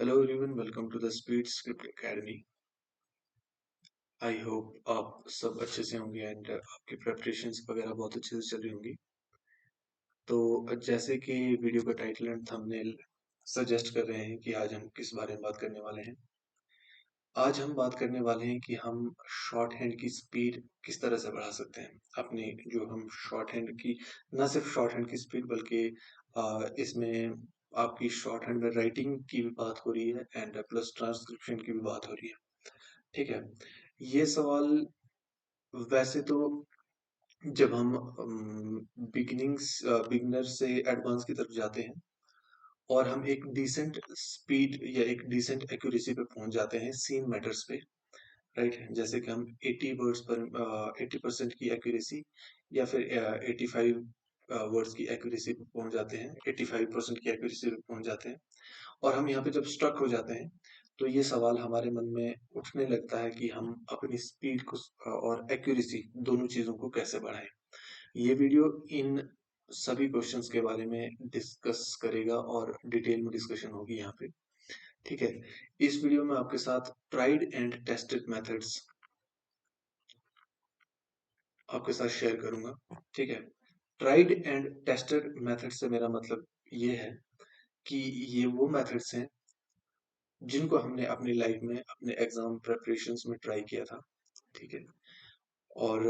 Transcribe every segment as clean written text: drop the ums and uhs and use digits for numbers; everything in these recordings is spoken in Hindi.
Hello everyone, welcome to the speed script academy. I hope आप सब अच्छे से होंगे एंड आपकी प्रेपरेशंस वगैरह बहुत अच्छे से चल रही होंगी। तो जैसे कि वीडियो का टाइटल एंड थंबनेल सजेस्ट कर रहे हैं कि आज हम किस बारे में बात करने वाले हैं। आज हम बात करने वाले हैं कि हम शॉर्ट हैंड की स्पीड किस तरह से बढ़ा सकते हैं। अपनी जो हम शॉर्ट हैंड की, न सिर्फ शॉर्ट हैंड की स्पीड बल्कि इसमें आपकी शॉर्ट हैंड में राइटिंग की भी बात हो रही है एंड प्लस ट्रांसक्रिप्शन की भी बात हो रही है। ठीक है। ये सवाल वैसे तो जब हम बिगिनर से एडवांस की तरफ जाते हैं और हम एक डिसेंट स्पीड या एक डिसेंट एक्यूरेसी पे पहुंच जाते हैं सीन मैटर्स पे, राइट। जैसे कि हम 80 वर्ड्स पर 80% की एक्यूरेसी या फिर 85 वर्ड्स की एक्यूरेसी पे पहुंच जाते हैं, 85% की एक्यूरेसी पे पहुंच जाते हैं। और हम यहाँ पे जब स्ट्रक हो जाते हैं तो ये सवाल हमारे मन में उठने लगता है कि हम अपनी स्पीड को और एक्यूरेसी दोनों चीजों को कैसे बढ़ाएं। ये वीडियो इन सभी क्वेश्चंस के बारे में डिस्कस करेगा और डिटेल में डिस्कशन होगी यहाँ पे। ठीक है। इस वीडियो में आपके साथ ट्राइड एंड टेस्टेड मेथड्स आपके साथ शेयर करूंगा। ठीक है। ट्राइड एंड टेस्टेड मेथड से मेरा मतलब ये है कि ये वो मेथड्स हैं जिनको हमने अपनी लाइफ में अपने एग्जाम प्रेपरेशंस में ट्राई किया था। ठीक है। और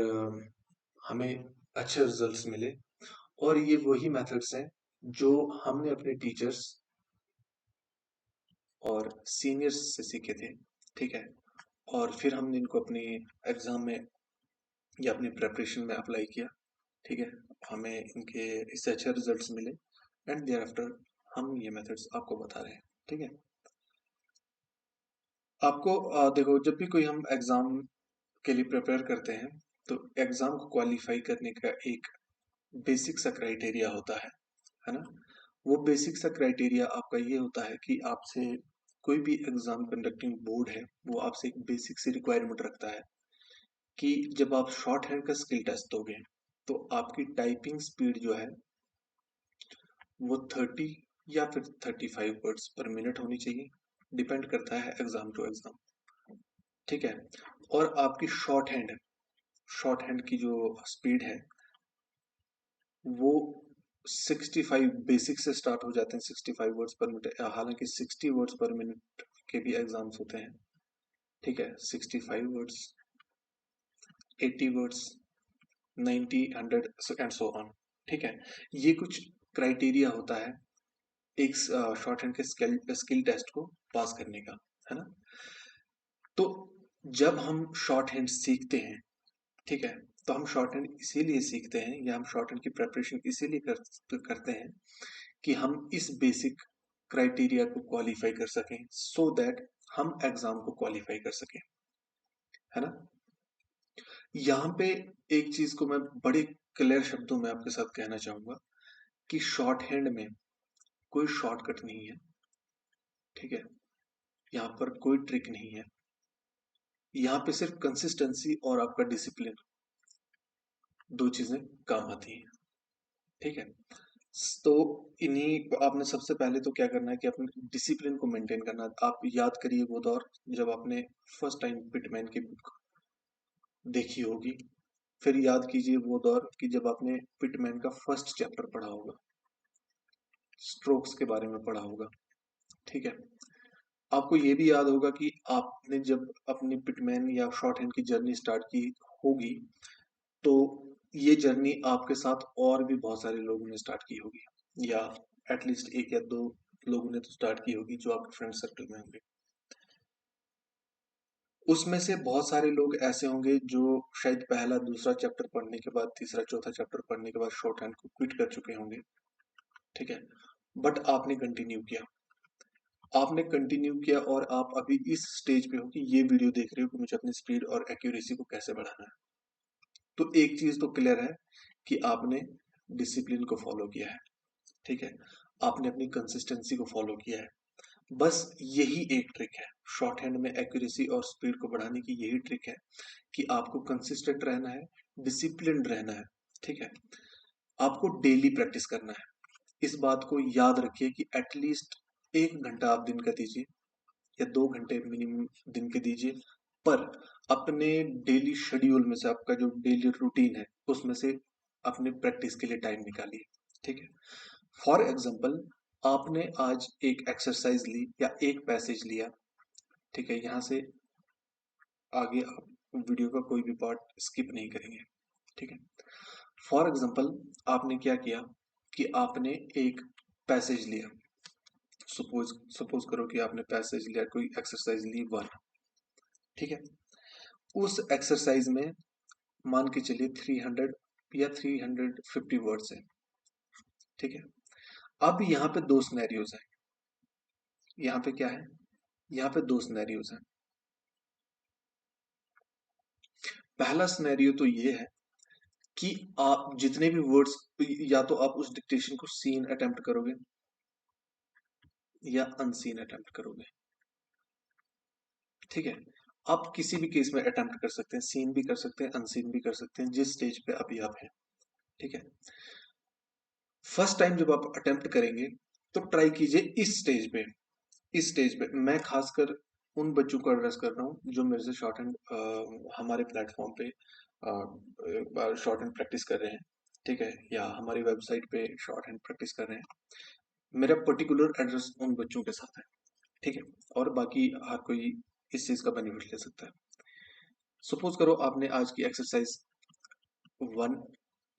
हमें अच्छे रिजल्ट्स मिले। और ये वही मेथड्स हैं जो हमने अपने टीचर्स और सीनियर्स से सीखे थे। ठीक है। और फिर हमने इनको अपने एग्जाम में या अपनी प्रेपरेशन में अप्लाई किया। ठीक है। हमें इनके इससे अच्छे रिजल्ट्स मिले एंड देयर आफ्टर हम ये मेथड्स आपको बता रहे हैं। ठीक है। आपको देखो, जब भी कोई हम एग्जाम के लिए प्रिपेयर करते हैं तो एग्जाम को क्वालिफाई करने का एक बेसिक सा क्राइटेरिया होता है ना। वो बेसिक सा क्राइटेरिया आपका ये होता है कि आपसे कोई भी एग्जाम कंडक्टिंग बोर्ड है वो आपसे एक बेसिक सी रिक्वायरमेंट रखता है कि जब आप शॉर्ट हैंड का स्किल टेस्ट दोगे तो आपकी टाइपिंग स्पीड जो है वो 30 या फिर 35 वर्ड्स पर मिनट होनी चाहिए। डिपेंड करता है एग्जाम टू एग्जाम। ठीक है। और आपकी शॉर्ट हैंड की जो स्पीड है वो 65 बेसिक से स्टार्ट हो जाते हैं, 65 वर्ड्स पर मिनट। हालांकि 60 वर्ड्स पर मिनट के भी एग्जाम्स होते हैं। ठीक है। 65 words, 80 words, 90, 100 and so on. ठीक है। ये कुछ क्राइटेरिया होता है एक शॉर्ट हैंड के स्किल टेस्ट को पास करने का, है ना। तो जब हम शॉर्ट हैंड सीखते हैं, ठीक है, तो हम शॉर्ट हैंड इसीलिए सीखते हैं या हम शॉर्ट हैंड की प्रेपरेशन इसीलिए करते हैं कि हम इस बेसिक क्राइटेरिया को क्वालिफाई कर सकें सो दैट हम एग्जाम को क्वालिफाई कर सकें, है ना। यहाँ पे एक चीज को मैं बड़े क्लियर शब्दों में आपके साथ कहना चाहूंगा कि शॉर्ट हैंड में कोई शॉर्टकट नहीं है। ठीक है। यहाँ पर कोई ट्रिक नहीं है। यहाँ पे सिर्फ कंसिस्टेंसी और आपका डिसिप्लिन, दो चीजें काम आती हैं। ठीक है। तो इन्हीं आपने सबसे पहले तो क्या करना है कि अपने डिसिप्लिन को मेंटेन करना है। आप याद करिए वो दौर जब आपने फर्स्ट टाइम पिटमैन की बुक देखी होगी। फिर याद कीजिए वो दौर कि जब आपने पिटमैन का फर्स्ट चैप्टर पढ़ा होगा, स्ट्रोक्स के बारे में पढ़ा होगा। ठीक है। आपको ये भी याद होगा कि आपने जब अपनी पिटमैन या शॉर्ट हैंड की जर्नी स्टार्ट की होगी तो ये जर्नी आपके साथ और भी बहुत सारे लोगों ने स्टार्ट की होगी, या एटलीस्ट एक या दो लोगों ने तो स्टार्ट की होगी जो आपके फ्रेंड सर्कल में होंगे। उसमें से बहुत सारे लोग ऐसे होंगे जो शायद पहला दूसरा चैप्टर पढ़ने के बाद, तीसरा चौथा चैप्टर पढ़ने के बाद शॉर्ट हैंड को क्विट कर चुके होंगे। ठीक है। बट आपने कंटिन्यू किया, आपने कंटिन्यू किया और आप अभी इस स्टेज पे हो कि ये वीडियो देख रहे हो कि मुझे अपनी स्पीड और एक्यूरेसी को कैसे बढ़ाना है। तो एक चीज तो क्लियर है कि आपने डिसिप्लिन को फॉलो किया है। ठीक है। आपने अपनी कंसिस्टेंसी को फॉलो किया है। बस यही एक ट्रिक है शॉर्ट हैंड में एक्यूरेसी और स्पीड को बढ़ाने की। यही ट्रिक है कि आपको कंसिस्टेंट रहना है, डिसिप्लिन रहना है। ठीक है। आपको डेली प्रैक्टिस करना है। इस बात को याद रखिए कि एटलीस्ट 1 घंटा आप दिन का दीजिए। या 2 घंटे मिनिमम दिन के दीजिए, पर अपने डेली शेड्यूल में से, आपका जो डेली रूटीन है उसमें से अपने प्रैक्टिस के लिए टाइम निकालिए। ठीक है, फॉर एग्जाम्पल आपने आज एक एक्सरसाइज ली या एक पैसेज लिया, ठीक है, यहां से आगे आप वीडियो का कोई भी पार्ट स्किप नहीं करेंगे। ठीक है, फॉर एग्जाम्पल आपने क्या किया कि आपने एक पैसेज लिया, सपोज सपोज करो कि आपने पैसेज लिया, कोई एक्सरसाइज ली 1। ठीक है, उस एक्सरसाइज में मान के चलिए 300 या 350 वर्ड्स है। ठीक है, अब यहाँ पे दो सिनेरियोज हैं। यहाँ पे क्या है, यहाँ पे दो सिनेरियोज हैं। पहला सिनेरियो तो ये है कि आप जितने भी वर्ड्स, या तो आप उस डिक्टेशन को सीन अटेम्प्ट करोगे या अनसीन अटेम्प्ट करोगे। ठीक है, आप किसी भी केस में अटेम्प्ट कर सकते हैं, सीन भी कर सकते हैं, अनसीन भी कर सकते हैं, जिस स्टेज पे अभी आप हैं। ठीक है, फर्स्ट टाइम जब आप अटेम्प्ट करेंगे तो ट्राई कीजिए इस स्टेज पे। इस स्टेज पे मैं खासकर उन बच्चों को एड्रेस कर रहा हूँ जो मेरे से शॉर्ट हैंड हमारे प्लेटफॉर्म पे शॉर्ट हैंड प्रैक्टिस कर रहे हैं। ठीक है, या हमारी वेबसाइट पे शॉर्ट हैंड प्रैक्टिस कर रहे हैं। मेरा पर्टिकुलर एड्रेस उन बच्चों के साथ है। ठीक है, और बाकी हर कोई इस चीज का बेनिफिट ले सकता है। सपोज करो आपने आज की एक्सरसाइज 1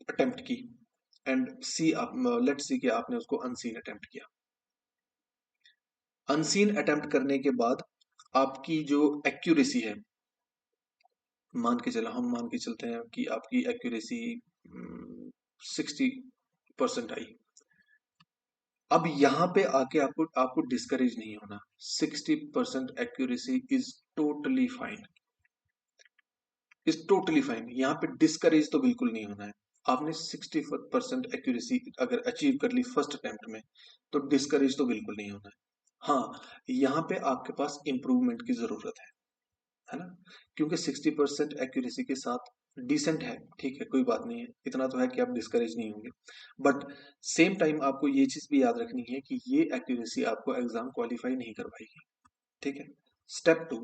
अटेम्प्ट की, एंड सी आप लेट सी कि आपने उसको अनसीन अटेम्प्ट किया। अनसीन अटेम्प्ट करने के बाद आपकी जो एक्यूरेसी है, हम मान के चलते हैं कि आपकी एक्यूरेसी 60% आई। अब यहाँ पे आके आपको आपको डिस्करेज नहीं होना। 60% accuracy is totally fine, is totally fine. यहाँ पे डिस्करेज तो बिल्कुल नहीं होना है। आपने 60% एक्यूरेसी अगर अचीव कर ली फर्स्ट अटेम्प्ट में, तो डिस्करेज तो बिल्कुल नहीं होना है। हाँ, यहाँ पे आपके पास इंप्रूवमेंट की जरूरत है ना, क्योंकि 60% एक्यूरेसी के साथ डिसेंट है। ठीक है, कोई बात नहीं है, इतना तो है कि आप डिस्करेज नहीं होंगे। बट सेम टाइम आपको ये चीज भी याद रखनी है कि ये एक्यूरेसी आपको एग्जाम क्वालिफाई नहीं करवाएगी। ठीक है, स्टेप टू।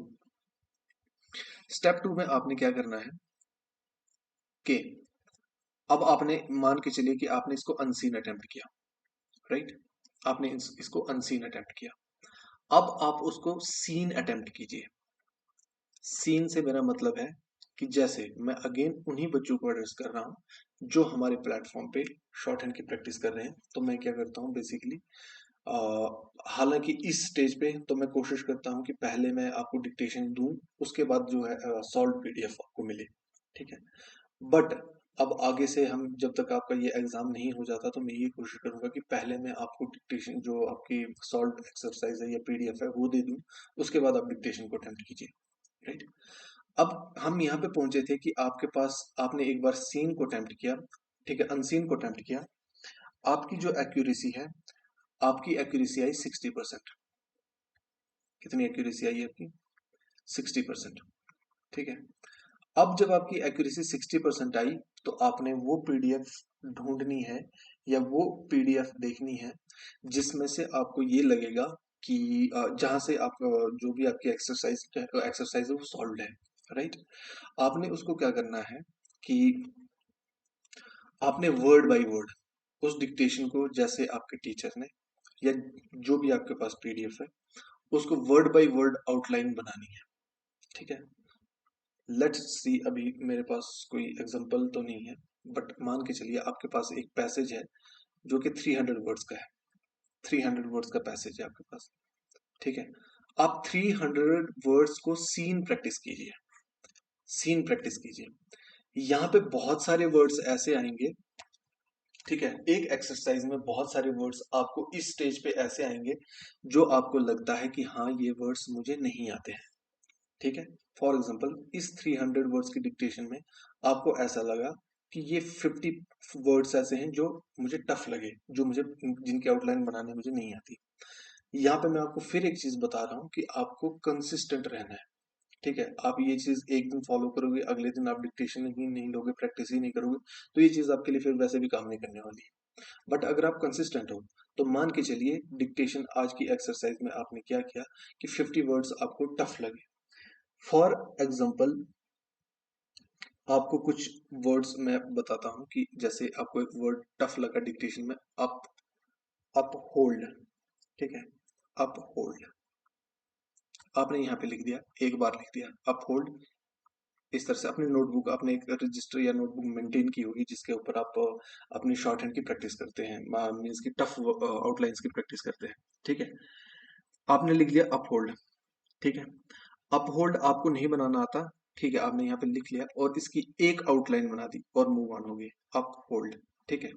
स्टेप टू में आपने क्या करना है कि अब आपने मान के चलिए कि आपने इसको अनसीन अटेम्प्ट किया, राइट। आपने इसको अनसीन अटेम्प्ट किया। अब आप उसको सीन अटेम्प्ट कीजिए। सीन से मेरा मतलब है कि जैसे मैं अगेन उन्हीं बच्चों को एड्रेस कर रहा हूं जो हमारे प्लेटफॉर्म पे शॉर्ट हैंड की प्रैक्टिस कर रहे हैं। तो मैं क्या करता हूं बेसिकली, हालांकि इस स्टेज पे तो मैं कोशिश करता हूं कि पहले मैं आपको डिक्टेशन दूं, उसके बाद जो है सॉल्व पीडीएफ आपको मिले। ठीक है, बट अब आगे से हम जब तक आपका ये एग्जाम नहीं हो जाता तो मैं ये कोशिश करूंगा कि पहले मैं आपको डिक्टेशन, जो आपकी सॉल्व एक्सरसाइज है या पीडीएफ है, वो दे दूं। उसके बाद आप डिक्टेशन को अटेम्प्ट कीजिए, राइट। अब हम यहाँ पे पहुंचे थे कि आपके पास, आपने एक बार सीन को अटेम्प्ट किया, ठीक है, अनसीन को अटेम्प्ट किया। आपकी जो एक्यूरेसी है, आपकी एक्यूरेसी आई 60%। कितनी एक्यूरेसी आई आपकी? 60%। ठीक है, अब जब आपकी एक्यूरेसी 60% आई, तो आपने वो पीडीएफ ढूंढनी है या वो पीडीएफ देखनी है जिसमें से आपको ये लगेगा कि जहां से आप जो भी आपकी एक्सरसाइज है वो सॉल्व है, राइट। आपने उसको क्या करना है कि आपने वर्ड बाय वर्ड उस डिक्टेशन को, जैसे आपके टीचर ने या जो भी आपके पास पीडीएफ है, उसको वर्ड बाय वर्ड आउटलाइन बनानी है। ठीक है, लेट्स सी, अभी मेरे पास कोई एग्जांपल तो नहीं है, बट मान के चलिए आपके पास एक पैसेज है जो कि 300 वर्ड्स का है। 300 वर्ड्स का पैसेज है आपके पास। ठीक है, आप 300 वर्ड्स को सीन प्रैक्टिस कीजिए। सीन प्रैक्टिस कीजिए। यहाँ पे बहुत सारे वर्ड्स ऐसे आएंगे, ठीक है, एक एक्सरसाइज में बहुत सारे वर्ड्स आपको इस स्टेज पे ऐसे आएंगे जो आपको लगता है कि हाँ ये वर्ड्स मुझे नहीं आते हैं। ठीक है, फॉर एग्जाम्पल इस 300 वर्ड्स की डिक्टेशन में आपको ऐसा लगा कि ये 50 वर्ड्स ऐसे हैं जो मुझे टफ लगे, जो मुझे, जिनकी आउटलाइन बनाने मुझे नहीं आती। यहाँ पे मैं आपको फिर एक चीज बता रहा हूँ कि आपको कंसिस्टेंट रहना है। ठीक है, आप ये चीज एक दिन फॉलो करोगे, अगले दिन आप डिक्टेशन ही नहीं लोगे, प्रैक्टिस ही नहीं करोगे, तो ये चीज आपके लिए फिर वैसे भी काम नहीं करने वाली है। बट अगर आप कंसिस्टेंट हो, तो मान के चलिए डिक्टेशन आज की एक्सरसाइज में आपने क्या किया कि 50 वर्ड्स आपको टफ लगे। फॉर एग्जाम्पल आपको कुछ वर्ड्स मैं बताता हूं कि जैसे आपको एक वर्ड टफ लगा डिक्टेशन में, अप, अप होल्ड, ठीक है, अप होल्ड आपने यहाँ पे लिख दिया, एक बार लिख दिया अप होल्ड। इस तरह से अपनी नोटबुक, आपने एक रजिस्टर या नोटबुक मेंटेन की होगी जिसके ऊपर आप अपनी शॉर्ट हैंड की प्रैक्टिस करते हैं, मीन्स की टफ आउटलाइंस की प्रैक्टिस करते हैं, ठीक है। आपने लिख दिया अप होल्ड, ठीक है। अप होल्ड आपको नहीं बनाना आता, ठीक है, आपने यहाँ पे लिख लिया और इसकी एक आउटलाइन बना दी और मूव ऑन हो गए, अप होल्ड, ठीक है।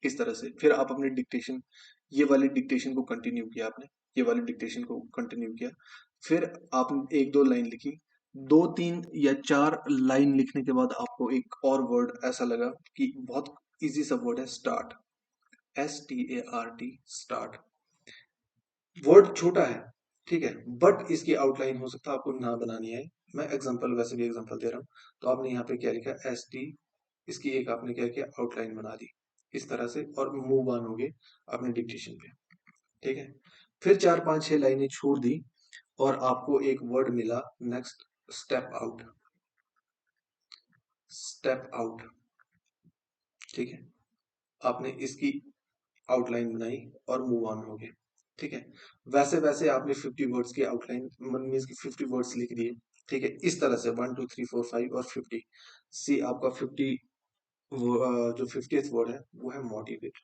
इस तरह से फिर आप अपने डिक्टेशन, ये वाली डिक्टेशन को कंटिन्यू किया आपने, ये वाली डिक्टेशन को कंटिन्यू किया, फिर आपने एक दो लाइन लिखी, दो तीन या चार लाइन लिखने के बाद आपको एक और वर्ड ऐसा लगा कि बहुत इजी सा वर्ड है, स्टार्ट, START, स्टार्ट। वर्ड छोटा है, ठीक है, बट इसकी आउटलाइन हो सकता है आपको ना बनानी है। मैं एग्जांपल, वैसे भी एग्जांपल दे रहा हूँ। तो आपने यहाँ पे क्या लिखा, ST, इसकी एक आपने क्या किया, आउटलाइन बना दी इस तरह से और मूव ऑन हो गए अपने डिक्टेशन पे, ठीक है। फिर चार पांच छह लाइनें छोड़ दी और आपको एक वर्ड मिला next, step out, step out, ठीक है। आपने इसकी आउटलाइन बनाई और मूव ऑन हो गए, ठीक है। वैसे वैसे आपने 50 वर्ड्स की आउटलाइन मीन्स की 50 वर्ड्स लिख दिए, ठीक है। इस तरह से 1 2 3 4 5 और 50, सी आपका 50 जो 50th वर्ड है वो है मोटिवेट।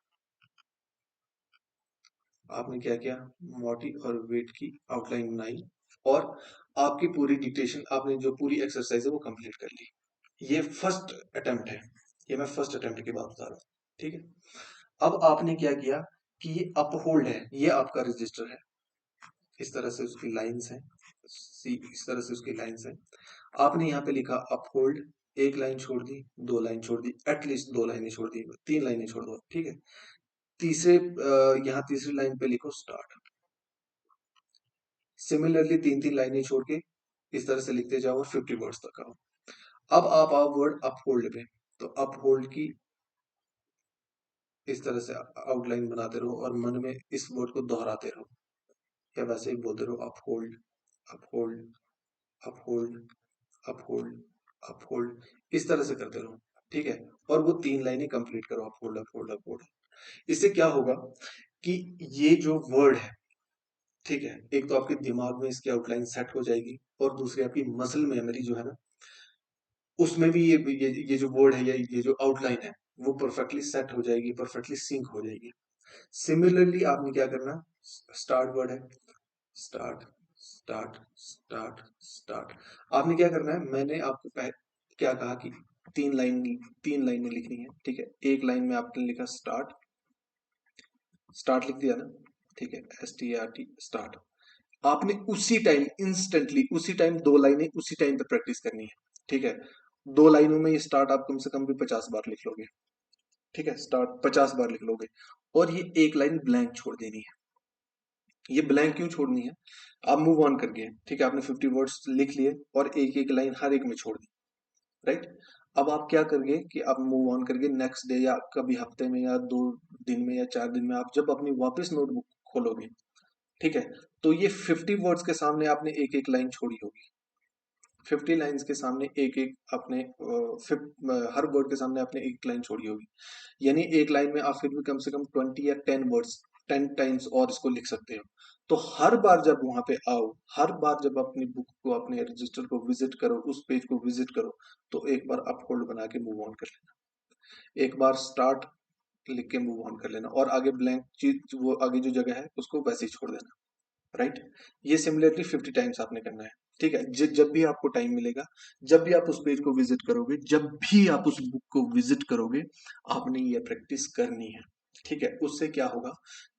आपने क्या किया, मोटी और वेट की आउटलाइन बनाई और आपकी पूरी डिक्टेशन, आपने जो पूरी एक्सरसाइज है वो कंप्लीट कर ली। ये फर्स्ट अटेम्प्ट है, ये मैं फर्स्ट अटेम्प्ट की बात बता रहा हूँ, ठीक है। अब आपने क्या किया कि ये अपहोल्ड है, ये आपका रजिस्टर है, इस तरह से उसकी लाइंस हैं, सी इस तरह से उसकी लाइंस हैं। आपने यहाँ पे लिखा अपहोल्ड, एक लाइन छोड़ दी, दो लाइन छोड़ दी, एटलीस्ट दो लाइनें छोड़ दी, तीन लाइनें छोड़ दो, ठीक है। तीसरे यहाँ तीसरी लाइन पे लिखो स्टार्ट। सिमिलरली तीन तीन लाइनें छोड़ के इस तरह से लिखते जाओ और 50 वर्ड्स तक आओ। अब आप आओ वर्ड अपहोल्ड पे, तो अपहोल्ड की इस तरह से आउटलाइन बनाते रहो और मन में इस वर्ड को दोहराते रहो या वैसे ही बोलते रहो, uphold, uphold, uphold, uphold, uphold, इस तरह से करते रहो, ठीक है। और वो तीन लाइनें कंप्लीट करो, अपहोल्ड, अपहोल्ड, अपहोल्ड। इससे क्या होगा कि ये जो वर्ड है, ठीक है, एक तो आपके दिमाग में इसकी आउटलाइन सेट हो जाएगी और दूसरी आपकी मसल मेमोरी जो है ना, उसमें भी ये जो वर्ड है या ये जो आउटलाइन है वो परफेक्टली सेट हो जाएगी, परफेक्टली सिंक हो जाएगी। सिमिलरली आपने क्या करना, स्टार्ट वर्ड है, स्टार्ट, स्टार्ट, स्टार्ट, स्टार्ट। आपने क्या करना है, मैंने आपको क्या कहा कि तीन लाइनें लिखनी है, ठीक है। एक लाइन में आपने लिखा स्टार्ट, स्टार्ट लिख दिया ना, ठीक है, START, स्टार्ट। आपने उसी टाइम इंस्टेंटली उसी टाइम दो लाइनें उसी टाइम पे प्रैक्टिस करनी है, ठीक है। दो लाइनों में ये स्टार्ट आप कम से कम भी 50 बार लिख लोगे, ठीक है, स्टार्ट 50 बार लिख लोगे। और ये एक लाइन ब्लैंक छोड़ देनी है। ये ब्लैंक क्यों छोड़नी है, आप मूव ऑन कर गए, ठीक है, आपने 50 वर्ड्स लिख लिए और एक एक लाइन हर एक में छोड़ दी, राइट। अब आप क्या करोगे कि आप मूव ऑन करके नेक्स्ट डे या कभी हफ्ते में या 2 दिन में या 4 दिन में आप जब अपनी वापस नोटबुक खोलोगे, ठीक है, तो ये 50 वर्ड्स के सामने आपने एक एक लाइन छोड़ी होगी। 50 लाइंस के सामने एक एक अपने हर वर्ड के सामने आपने एक लाइन छोड़ी होगी, यानी एक लाइन में आप फिर भी कम से कम 20 या 10 वर्ड्स 10 टाइम्स और इसको लिख सकते हो। तो हर बार जब वहां पे आओ, हर बार जब अपनी बुक को, अपने रजिस्टर को विजिट करो, उस पेज को विजिट करो, तो एक बार अप होल्ड बना के मूव ऑन कर लेना, एक बार स्टार्ट लिख के मूव ऑन कर लेना और आगे ब्लैंक चीज, वो आगे जो जगह है उसको वैसे ही छोड़ देना, राइट। ये सिमिलरली 50 टाइम्स आपने करना है, ठीक है। जब भी आपको टाइम मिलेगा, जब भी आप उस पेज को विजिट करोगे, जब भी आप उस बुक को विजिट करोगे, आपने ये प्रैक्टिस करनी है, ठीक है। उससे क्या होगा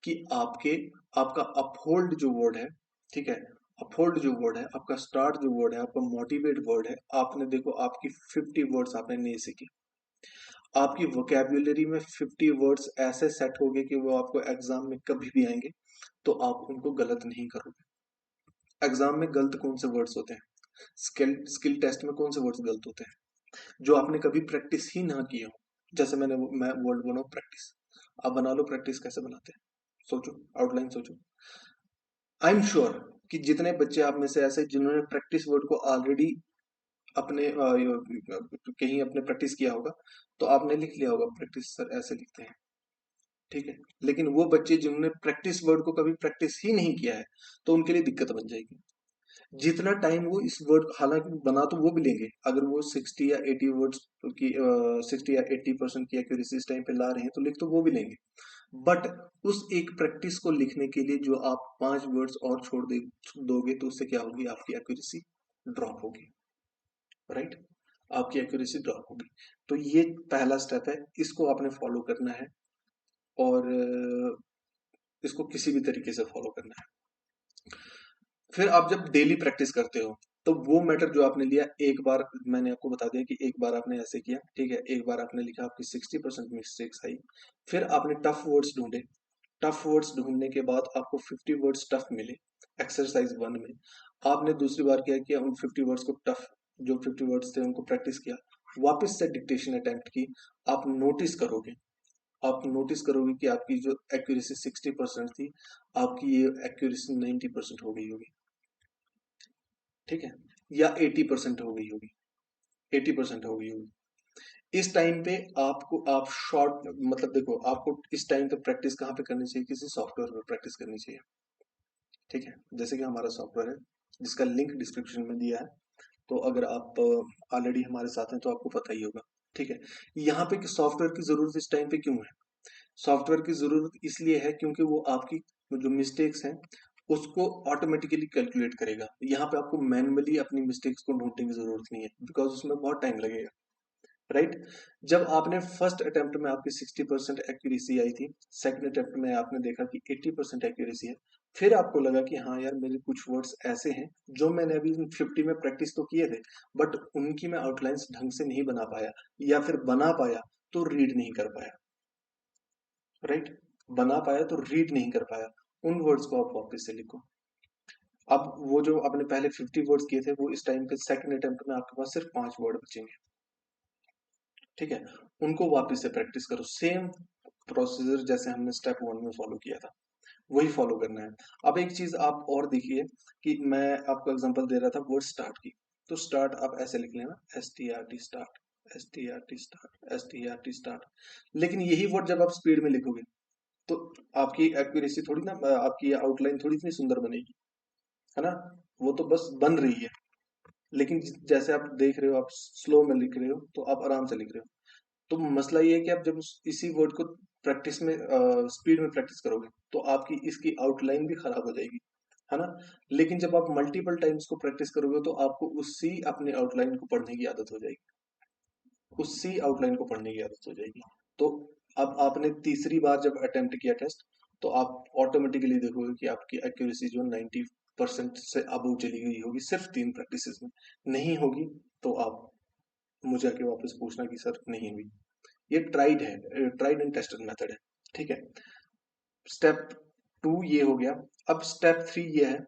कि आपका अपहोल्ड जो वर्ड है, ठीक है, अपहोल्ड जो वर्ड है, आपका स्टार्ट जो वर्ड है, आपका मोटिवेट वर्ड है, आपने देखो आपकी 50 वर्ड्स आपने नहीं सीखी, आपकी वोकैब्युलरी में 50 वर्ड्स ऐसे सेट हो गए कि वो आपको एग्जाम में कभी भी आएंगे तो आप उनको गलत नहीं करोगे। एग्जाम में गलत कौन से वर्ड्स होते हैं, स्किल स्किल टेस्ट में कौन से वर्ड्स गलत होते हैं, जो आपने कभी प्रैक्टिस ही ना किए हो। जैसे मैं वर्ड बोला प्रैक्टिस, आप बना लो प्रैक्टिस कैसे बनाते हैं, सोचो, आउटलाइन सोचो। आई एम श्योर कि जितने बच्चे आप में से ऐसे जिन्होंने प्रैक्टिस वर्ड को ऑलरेडी अपने कहीं अपने प्रैक्टिस किया होगा, तो आपने लिख लिया होगा प्रैक्टिस सर ऐसे लिखते हैं, ठीक है। लेकिन वो बच्चे जिन्होंने प्रैक्टिस वर्ड को कभी प्रैक्टिस ही नहीं किया है, तो उनके लिए दिक्कत बन जाएगी। जितना टाइम वो इस वर्ड, हालांकि बना तो वो भी लेंगे, अगर वो 60 या 80 वर्ड्स की 60 या 80% की एक्यूरेसी इस टाइम पे ला रहे हैं तो लिख तो वो भी लेंगे। बट उस एक प्रैक्टिस को लिखने के लिए जो आप 5 वर्ड्स और छोड़ दोगे, तो उससे क्या होगी, आपकी एक्यूरेसी ड्रॉप होगी, राइट। आपकी एक्यूरेसी ड्रॉप होगी। तो ये पहला स्टेप है, इसको आपने फॉलो करना है, और इसको किसी भी तरीके से फॉलो करना है। फिर आप जब डेली प्रैक्टिस करते हो, तो वो मैटर जो आपने लिया, एक बार मैंने आपको बता दिया कि एक बार आपने ऐसे किया, ठीक है, एक बार आपने लिखा, आपकी 60% मिस्टेक्स आई। फिर आपने टफ वर्ड्स ढूंढे, टफ वर्ड्स ढूंढने के बाद आपको 50 वर्ड्स टफ मिले एक्सरसाइज 1 में। आपने दूसरी बार क्या किया, उन 50 वर्ड्स को टफ, जो 50 वर्ड्स थे उनको प्रैक्टिस किया, वापस से डिक्टेशन अटेम्प्ट की। आप नोटिस करोगे, आप नोटिस करोगे कि आपकी जो एक्यूरेसी 60% थी, आपकी ये एक्यूरेसी 90% हो गई होगी, ठीक है, या 80% हो गई होगी, 80% हो गई होगी। इस टाइम पे आपको, आप शॉर्ट, मतलब देखो, आपको इस टाइम पे प्रैक्टिस कहाँ पे करनी चाहिए, किसी सॉफ्टवेयर पे प्रैक्टिस करनी चाहिए, ठीक है। जैसे कि हमारा सॉफ्टवेयर है, जिसका लिंक डिस्क्रिप्शन में दिया है, तो अगर आप ऑलरेडी हमारे साथ हैं तो आपको पता ही होगा, ठीक है। यहाँ पे सॉफ्टवेयर की जरूरत इस टाइम पे क्यों है, सॉफ्टवेयर की जरूरत इसलिए है क्योंकि वो आपकी जो मिस्टेक्स हैं उसको ऑटोमेटिकली कैलकुलेट करेगा। यहाँ पे आपको मैनुअली अपनी मिस्टेक्स को ढूंढने की जरूरत नहीं है, बिकॉज उसमें बहुत टाइम लगेगा, राइट। जब आपने फर्स्ट अटेम्प्ट में आपकी 60% एक्यूरेसी आई थी, सेकंड अटेम्प्ट में आपने देखा कि 80% एक्यूरेसी है, फिर आपको लगा कि हाँ यार, मेरे कुछ वर्ड्स ऐसे हैं जो मैंने अभी 50 में प्रैक्टिस तो किए थे, बट उनकी मैं आउटलाइंस ढंग से नहीं बना पाया, या फिर बना पाया तो रीड नहीं कर पाया, राइट। बना पाया तो रीड नहीं कर पाया। उन वर्ड्स को आप वापस से लिखो। अब वो जो आपने पहले 50 वर्ड्स किए थे, वो इस टाइम पे सेकंड अटेम्प्ट में आपके पास सिर्फ 5 वर्ड बचेंगे, ठीक है। उनको वापस से प्रैक्टिस करो, सेम प्रोसीजर जैसे हमने स्टेप 1 में फॉलो किया था, वही फॉलो करना है। अब एक चीज आप और देखिए, कि मैं आपको एग्जांपल दे रहा था वर्ड स्टार्ट की, तो स्टार्ट आप ऐसे लिख लेना, STRT start, STRT start, STRT start. लेकिन यही वर्ड जब आप स्पीड में लिखोगे, तो आपकी एक्यूरेसी थोड़ी ना, आपकी आउटलाइन थोड़ी इतनी सुंदर बनेगी, है ना। वो तो बस बन रही है, लेकिन जैसे आप देख रहे हो, आप स्लो में लिख रहे हो तो आप आराम से लिख रहे हो। तो मसला ये है कि आप जब इसी वर्ड को प्रैक्टिस में, स्पीड में प्रैक्टिस करोगे, तो आपकी इसकी आउटलाइन भी खराब हो जाएगी, है ना। लेकिन जब आप मल्टीपल टाइम्स को प्रैक्टिस करोगे, तो आपको उसी अपने आउटलाइन को पढ़ने की आदत हो जाएगी, उसी आउटलाइन को पढ़ने की आदत हो जाएगी। तो अब आपने तीसरी बार जब अटेम्प्ट किया टेस्ट, तो आप ऑटोमेटिकली देखोगे कि आपकी एक्यूरेसी जो 90% से अबव चली गई होगी, सिर्फ 3 प्रैक्टिस में। नहीं होगी तो आप मुझे आके वापस पूछना कि सर नहीं हुई। ये ट्राइड है, ट्राइड एंड टेस्टेड मेथड है, ठीक है। स्टेप 2 ये हो गया। अब स्टेप 3 ये है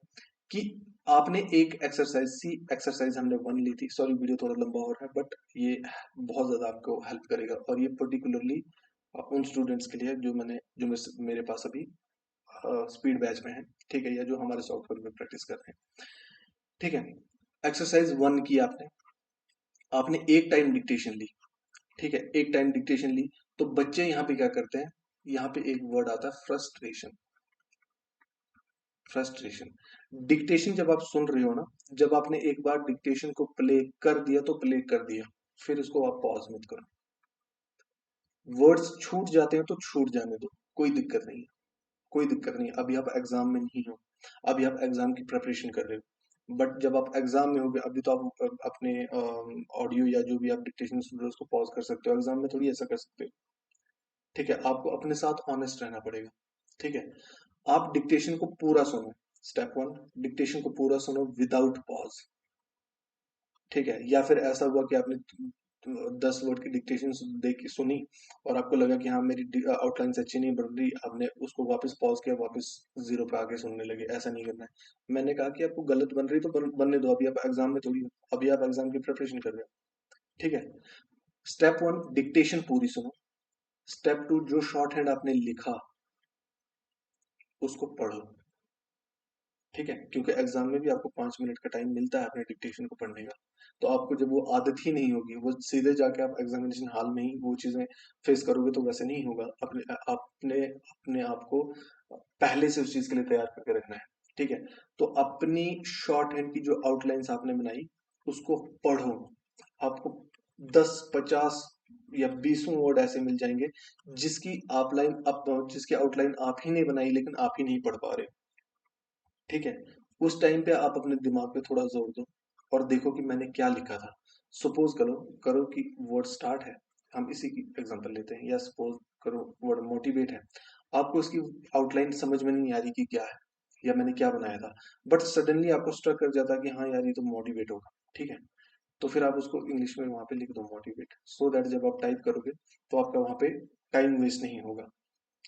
कि आपने एक एक्सरसाइज, एक्सरसाइज हमने 1 ली थी, सॉरी वीडियो थोड़ा लंबा हो रहा है, बट ये बहुत ज्यादा आपको हेल्प करेगा, और ये पर्टिकुलरली उन स्टूडेंट्स के लिए है जो मेरे पास अभी स्पीड बैच में है, ठीक है, या जो हमारे सॉफ्टवेयर में प्रैक्टिस कर रहे हैं, ठीक है। एक्सरसाइज 1 की आपने आपने एक टाइम डिक्टेशन ली, ठीक है, एक टाइम डिक्टेशन ली। तो बच्चे यहाँ पे क्या करते हैं, यहाँ पे एक वर्ड आता है फ्रस्ट्रेशन, फ्रस्ट्रेशन। डिक्टेशन जब आप सुन रहे हो ना, जब आपने एक बार डिक्टेशन को प्ले कर दिया तो प्ले कर दिया, फिर उसको आप पॉज मत करो। वर्ड्स छूट जाते हैं तो छूट जाने दो, कोई दिक्कत नहीं है, कोई दिक्कत नहीं। अभी आप एग्जाम में नहीं हो, अभी आप एग्जाम की प्रिपरेशन कर रहे हो, बट जब आप एग्जाम में होगे, अभी तो आप अपने ऑडियो या जो भी आप डिक्टेशन सुन रहे हो उसको पॉज कर सकते हो, एग्जाम में थोड़ी ऐसा कर सकते हो, ठीक है। आपको अपने साथ ऑनेस्ट रहना पड़ेगा, ठीक है। आप डिक्टेशन को पूरा सुनो, स्टेप 1, डिक्टेशन को पूरा सुनो विदाउट पॉज, ठीक है। या फिर ऐसा हुआ कि आपने 10 वर्ड की डिक्टेशन देख के सुनी, और आपको लगा कि हाँ मेरी आउटलाइन अच्छी नहीं बन रही, आपने उसको वापस पॉज किया, वापस जीरो पे आके सुनने लगे, ऐसा नहीं करना है। मैंने कहा कि आपको गलत बन रही तो बनने दो, अभी आप एग्जाम में थोड़ी हो, अभी आप एग्जाम की प्रिपरेशन कर रहे हो, ठीक है। स्टेप 1 डिक्टेशन पूरी सुनो। स्टेप 2 जो शॉर्ट हैंड आपने लिखा, उसको पढ़ो, ठीक है, क्योंकि एग्जाम में भी आपको 5 मिनट का टाइम मिलता है अपने डिक्टेशन को पढ़ने का। तो आपको जब वो आदत ही नहीं होगी, वो सीधे जाके आप एग्जामिनेशन हॉल में ही वो चीजें फेस करोगे तो वैसे नहीं होगा। अपने अपने अपने आप को पहले से उस चीज के लिए तैयार करके रखना है, ठीक है। तो अपनी शॉर्ट हैंड की जो आउटलाइंस आपने बनाई उसको पढ़ो। आपको 10 50 या 20 वर्ड ऐसे मिल जाएंगे जिसकी आउटलाइन आप ही नहीं बनाई लेकिन आप ही नहीं पढ़ पा रहे, ठीक है। उस टाइम पे आप अपने दिमाग पे थोड़ा जोर दो और देखो कि मैंने क्या लिखा था। सपोज करो करो कि वर्ड स्टार्ट है, हम इसी की एग्जांपल लेते हैं, या सपोज करो वर्ड मोटिवेट है। आपको उसकी आउटलाइन समझ में नहीं आ रही कि क्या है या मैंने क्या बनाया था, बट सडनली आपको स्ट्रक कर जाता है कि हाँ यार ये तो मोटिवेट होगा, ठीक है। तो फिर आप उसको इंग्लिश में वहां पे लिख दो मोटिवेट, सो दैट जब आप टाइप करोगे तो आपका वहां पे टाइम वेस्ट नहीं होगा,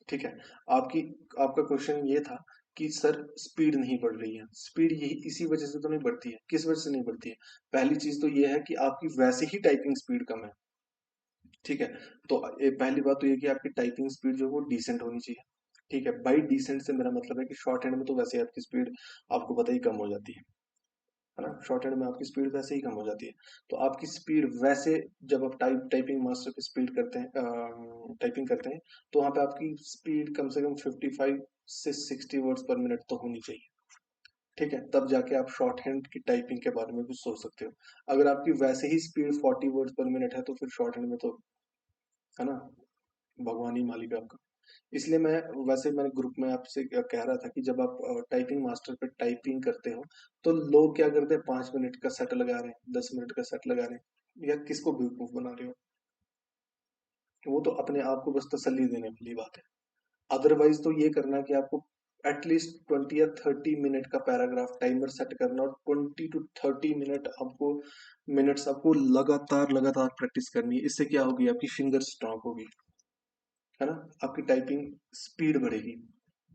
ठीक है। आपकी आपका क्वेश्चन ये था कि सर स्पीड नहीं बढ़ रही है। स्पीड यही इसी वजह से तो नहीं बढ़ती है। किस वजह से नहीं बढ़ती है? पहली चीज तो ये है कि आपकी वैसे ही टाइपिंग स्पीड कम है, ठीक है। तो पहली बात तो ये कि आपकी टाइपिंग स्पीड जो है वो डिसेंट होनी चाहिए, ठीक है। बाई डिसेंट से मेरा मतलब है कि शॉर्ट हैंड में तो वैसे ही आपकी स्पीड आपको पता ही कम हो जाती है ना। शॉर्ट हैंड में आपकी स्पीड वैसे ही कम हो जाती है। तो आपकी स्पीड वैसे जब आप टाइपिंग मास्टर पे स्पीड करते हैं, टाइपिंग करते हैं, तो वहां पे आपकी स्पीड कम से कम 55 से 60 वर्ड्स पर मिनट तो होनी चाहिए, ठीक है। तब जाके आप शॉर्ट हैंड की टाइपिंग के बारे में कुछ सोच सकते हो। अगर आपकी वैसे ही स्पीड 40 वर्ड्स पर मिनट है तो फिर शॉर्ट हैंड में तो, है ना, भगवान ही मालिक है आपका। इसलिए मैंने ग्रुप में आपसे कह रहा था कि जब आप टाइपिंग मास्टर पे टाइपिंग करते हो तो लोग क्या करते हैं, 5 मिनट का सेट लगा रहे हैं, 10 मिनट का सेट लगा रहे हैं, या किसको बेवकूफ बना रहे हो? वो तो अपने आप को बस तसल्ली देने वाली बात है। अदरवाइज तो ये करना कि आपको एटलीस्ट 20 या 30 मिनट का पैराग्राफ टाइमर सेट करना, और 20 to 30 मिनट आपको मिनट्स आपको लगातार लगातार प्रैक्टिस करनी है। इससे क्या होगी, आपकी फिंगर स्ट्रांग होगी, है ना, आपकी टाइपिंग स्पीड बढ़ेगी।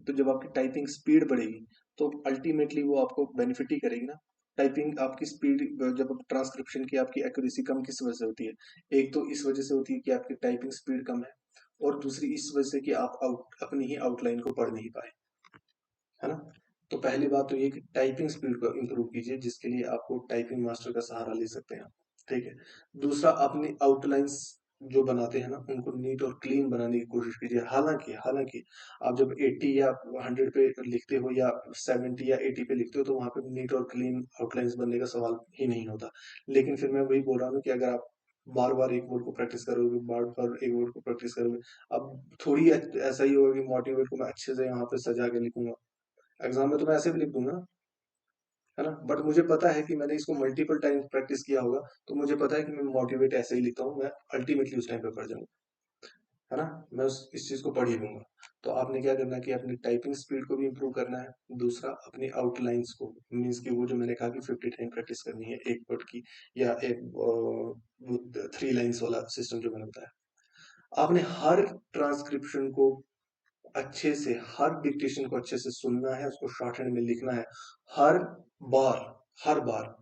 तो जब आपकी टाइपिंग स्पीड बढ़ेगी तो अल्टीमेटली वो आपको बेनिफिट ही करेगी ना। टाइपिंग आपकी स्पीड, जब ट्रांसक्रिप्शन की आपकी एक्यूरेसी कम किस वजह से होती है? एक तो इस वजह से होती है कि आपकी टाइपिंग स्पीड कम है, और दूसरी इस वजह से कि आप अपनी ही आउटलाइन को पढ़ नहीं पाए, है ना। तो पहली बात तो ये कि टाइपिंग स्पीड को इम्प्रूव कीजिए, जिसके लिए आपको टाइपिंग मास्टर का सहारा ले सकते हैं, ठीक है। दूसरा, अपनी आउटलाइंस जो बनाते हैं ना उनको नीट और क्लीन बनाने की कोशिश कीजिए। हालांकि हालांकि आप जब 80 या 100 पे लिखते हो या 70 या 80 पे लिखते हो तो वहां पे नीट और क्लीन आउटलाइंस बनने का सवाल ही नहीं होता। लेकिन फिर मैं वही बोल रहा हूँ कि अगर आप बार बार एक वर्ड को प्रैक्टिस करोगे, बार बार एक वर्ड को प्रैक्टिस करोगे, अब थोड़ी ऐसा ही होगा कि मोटिवेट को मैं अच्छे से यहाँ पे सजा के लिखूंगा। एग्जाम में तो मैं ऐसे भी लिख दूंगा, है ना, बट मुझे पता है कि मैंने इसको मल्टीपल टाइम प्रैक्टिस किया होगा, तो मुझे पता है कि मैं मोटिवेट ऐसे ही लिखता हूँ, मैं अल्टीमेटली उस टाइम पे पढ़ जाऊंगा, है ना। मैं इस चीज को पढ़ ही लूंगा। तो आपने क्या करना है कि अपनी टाइपिंग स्पीड को भी इम्प्रूव करना है। दूसरा, अपनी आउटलाइंस को, मीन्स की वो जो मैंने कहा कि 50 टाइम प्रैक्टिस करनी है एक वर्ड की, या एक 3 लाइन्स वाला सिस्टम जो मैंने बताया। आपने हर ट्रांसक्रिप्शन को अच्छे से, हर डिक्टेशन को अच्छे से सुनना है, उसको शॉर्ट हैंड में लिखना है। हर बार, हर बार,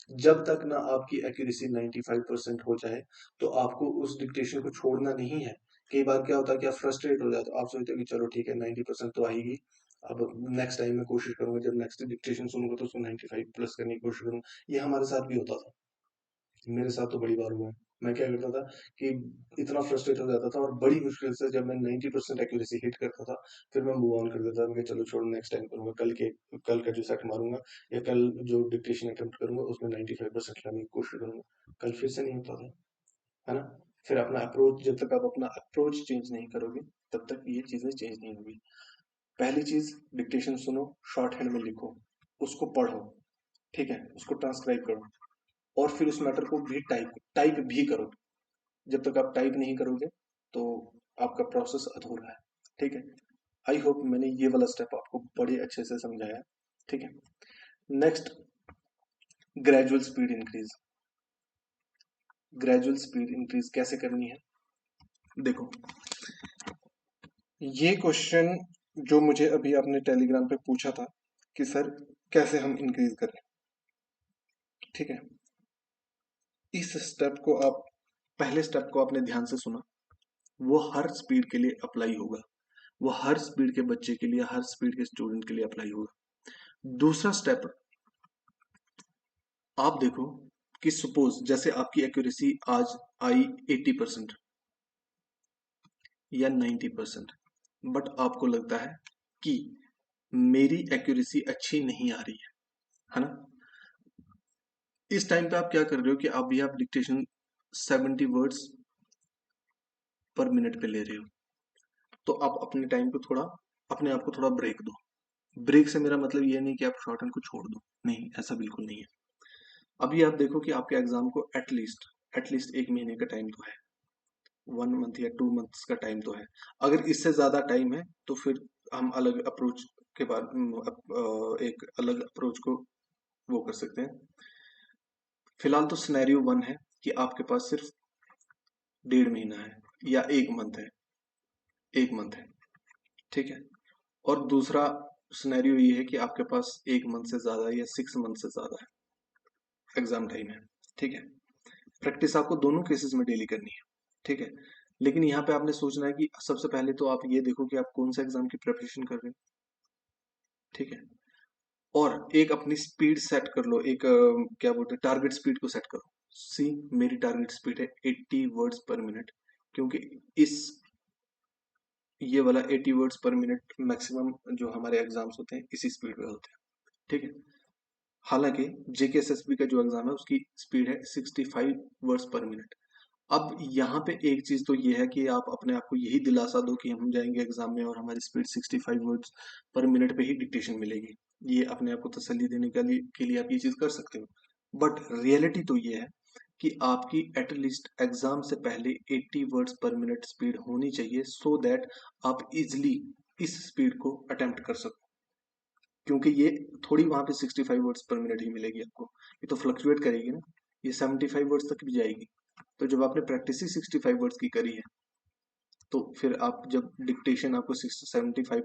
जब तक ना आपकी एक्यूरेसी 95% हो जाए तो आपको उस डिक्टेशन को छोड़ना नहीं है। कई बार क्या होता है कि आप फ्रस्ट्रेट हो जाते हो, आप सोचते हो कि चलो ठीक है 90% तो आएगी, अब नेक्स्ट टाइम में कोशिश करूंगा, जब नेक्स्ट डिक्टेशन सुनूंगा तो उसको 95 प्लस करने की कोशिश करूंगा। ये हमारे साथ भी होता था, मेरे साथ तो बड़ी बार हुआ है। मैं क्या करता था कि इतना फ्रस्ट्रेट हो जाता था, और बड़ी मुश्किल से जब मैं 90% एक्यूरेसी हिट करता था फिर मैं मूव ऑन कर देता था। मैं चलो छोड़ो, नेक्स्ट टाइम करूंगा, कल का जो सेट मारूंगा या कल जो डिक्टेशन अटेम्प्ट करूंगा उसमें 95% लाने की कोशिश करूंगा। कल फिर से नहीं होता था, है ना। फिर अपना अप्रोच, जब तक आप अपना अप्रोच चेंज नहीं करोगे तब तक ये चीजें चेंज नहीं होगी। पहली चीज, डिक्टेशन सुनो, शॉर्ट हैंड में लिखो, उसको पढ़ो, ठीक है, उसको ट्रांसक्राइब करो, और फिर उस मैटर को भी टाइप टाइप भी करो। जब तक आप टाइप नहीं करोगे तो आपका प्रोसेस अधूरा है, ठीक है। आई होप मैंने ये वाला स्टेप आपको बड़े अच्छे से समझाया, ठीक है। Next, gradual speed increase. Gradual speed increase कैसे करनी है? देखो, ये क्वेश्चन जो मुझे अभी आपने टेलीग्राम पे पूछा था कि सर कैसे हम इंक्रीज करें, ठीक है। इस स्टेप को आप, पहले स्टेप को आपने ध्यान से सुना, वो हर स्पीड के लिए अप्लाई होगा। वो हर स्पीड के बच्चे के लिए, हर स्पीड के स्टूडेंट के लिए अप्लाई होगा। दूसरा स्टेप, आप देखो कि सपोज जैसे आपकी एक्यूरेसी आज आई 80% या 90%, बट आपको लगता है कि मेरी एक्यूरेसी अच्छी नहीं आ रही है ना? इस टाइम पे आप क्या कर रहे हो कि अभी आप डिक्टेशन 70 वर्ड्स पर मिनट पे ले रहे हो, तो आप अपने टाइम को थोड़ा, अपने आप को थोड़ा ब्रेक दो। ब्रेक से मेरा मतलब ये नहीं कि आप शॉर्ट हैंड को छोड़ दो, नहीं, ऐसा बिल्कुल नहीं है। अभी आप देखो कि आपके एग्जाम को एटलीस्ट 1 महीने का टाइम तो है, 1 मंथ या 2 मंथ्स का टाइम तो है। अगर इससे ज्यादा टाइम है तो फिर हम अलग अप्रोच के बाद एक अलग अप्रोच को वो कर सकते हैं। फिलहाल तो सिनेरियो 1 है कि आपके पास सिर्फ 1.5 महीना है या 1 मंथ है, 1 मंथ है, ठीक है। और दूसरा सिनेरियो ये है कि आपके पास 1 मंथ से ज्यादा या 6 मंथ से ज्यादा है, एग्जाम टाइम है, ठीक है। प्रैक्टिस आपको दोनों केसेस में डेली करनी है, ठीक है। लेकिन यहाँ पे आपने सोचना है कि सबसे पहले तो आप ये देखो कि आप कौन सा एग्जाम की प्रिपरेशन कर रहे हो, ठीक है। और एक अपनी स्पीड सेट कर लो, एक क्या बोलते हैं, टारगेट स्पीड को सेट करो। सी, मेरी टारगेट स्पीड है 80 वर्ड्स पर मिनट, क्योंकि इस ये वाला 80 वर्ड्स पर मिनट मैक्सिमम जो हमारे एग्जाम्स होते हैं इसी स्पीड पे होते हैं, ठीक है। हालांकि जेकेएसएसबी का जो एग्जाम है उसकी स्पीड है 65 वर्ड्स पर मिनट। अब यहाँ पे एक चीज तो ये है कि आप अपने आप को यही दिलासा दो कि हम जाएंगे एग्जाम में और हमारी स्पीड 65 वर्ड्स पर मिनट पे ही डिक्टेशन मिलेगी। ये अपने आप को तसल्ली देने के लिए आप ये चीज कर सकते हो। बट रियलिटी तो ये है कि आपकी एटलीस्ट एग्जाम से पहले 80 वर्ड्स पर मिनट स्पीड होनी चाहिए, सो दैट आप इजिली इस स्पीड को अटेम्प्ट कर सको। क्योंकि ये थोड़ी वहां पे 65 वर्ड्स पर मिनट ही मिलेगी आपको, ये तो फ्लक्चुएट करेगी ना, ये 75 वर्ड्स तक भी जाएगी। तो जब आपने प्रैक्टिस ही 65 वर्ड्स की करी है, तो फिर आप जब डिक्टेशन आपको 75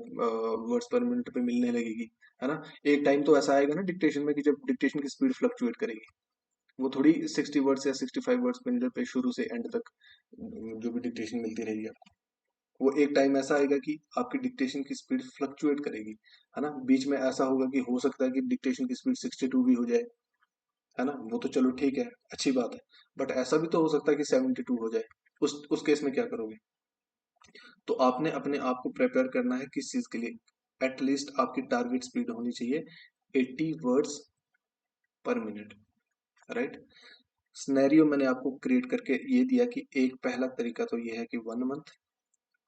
वर्ड्स पर मिनट पे मिलने लगेगी, है ना, एक टाइम तो ऐसा आएगा ना डिक्टेशन में कि जब डिक्टेशन की स्पीड फ्लक्चुएट करेगी, वो थोड़ी 60 वर्ड्स या 65 वर्ड्स पर मिनट पे शुरू से एंड तक जो भी डिक्टेशन मिलती रहेगी आपको, वो एक टाइम ऐसा आएगा कि आपकी डिक्टेशन की स्पीड फ्लक्चुएट करेगी, है ना। बीच में ऐसा होगा कि हो सकता है कि डिक्टेशन की स्पीड 62 भी हो जाए, है ना, वो तो चलो ठीक है, अच्छी बात है। बट ऐसा भी तो हो सकता है कि 72 हो जाए, उस केस में क्या करोगे? तो आपने अपने आप को प्रिपेयर करना है किस चीज के लिए? एटलीस्ट आपकी टारगेट स्पीड होनी चाहिए 80 वर्ड्स पर मिनट, राइट। स्नैरियो मैंने आपको क्रिएट करके ये दिया कि एक पहला तरीका तो ये है कि 1 मंथ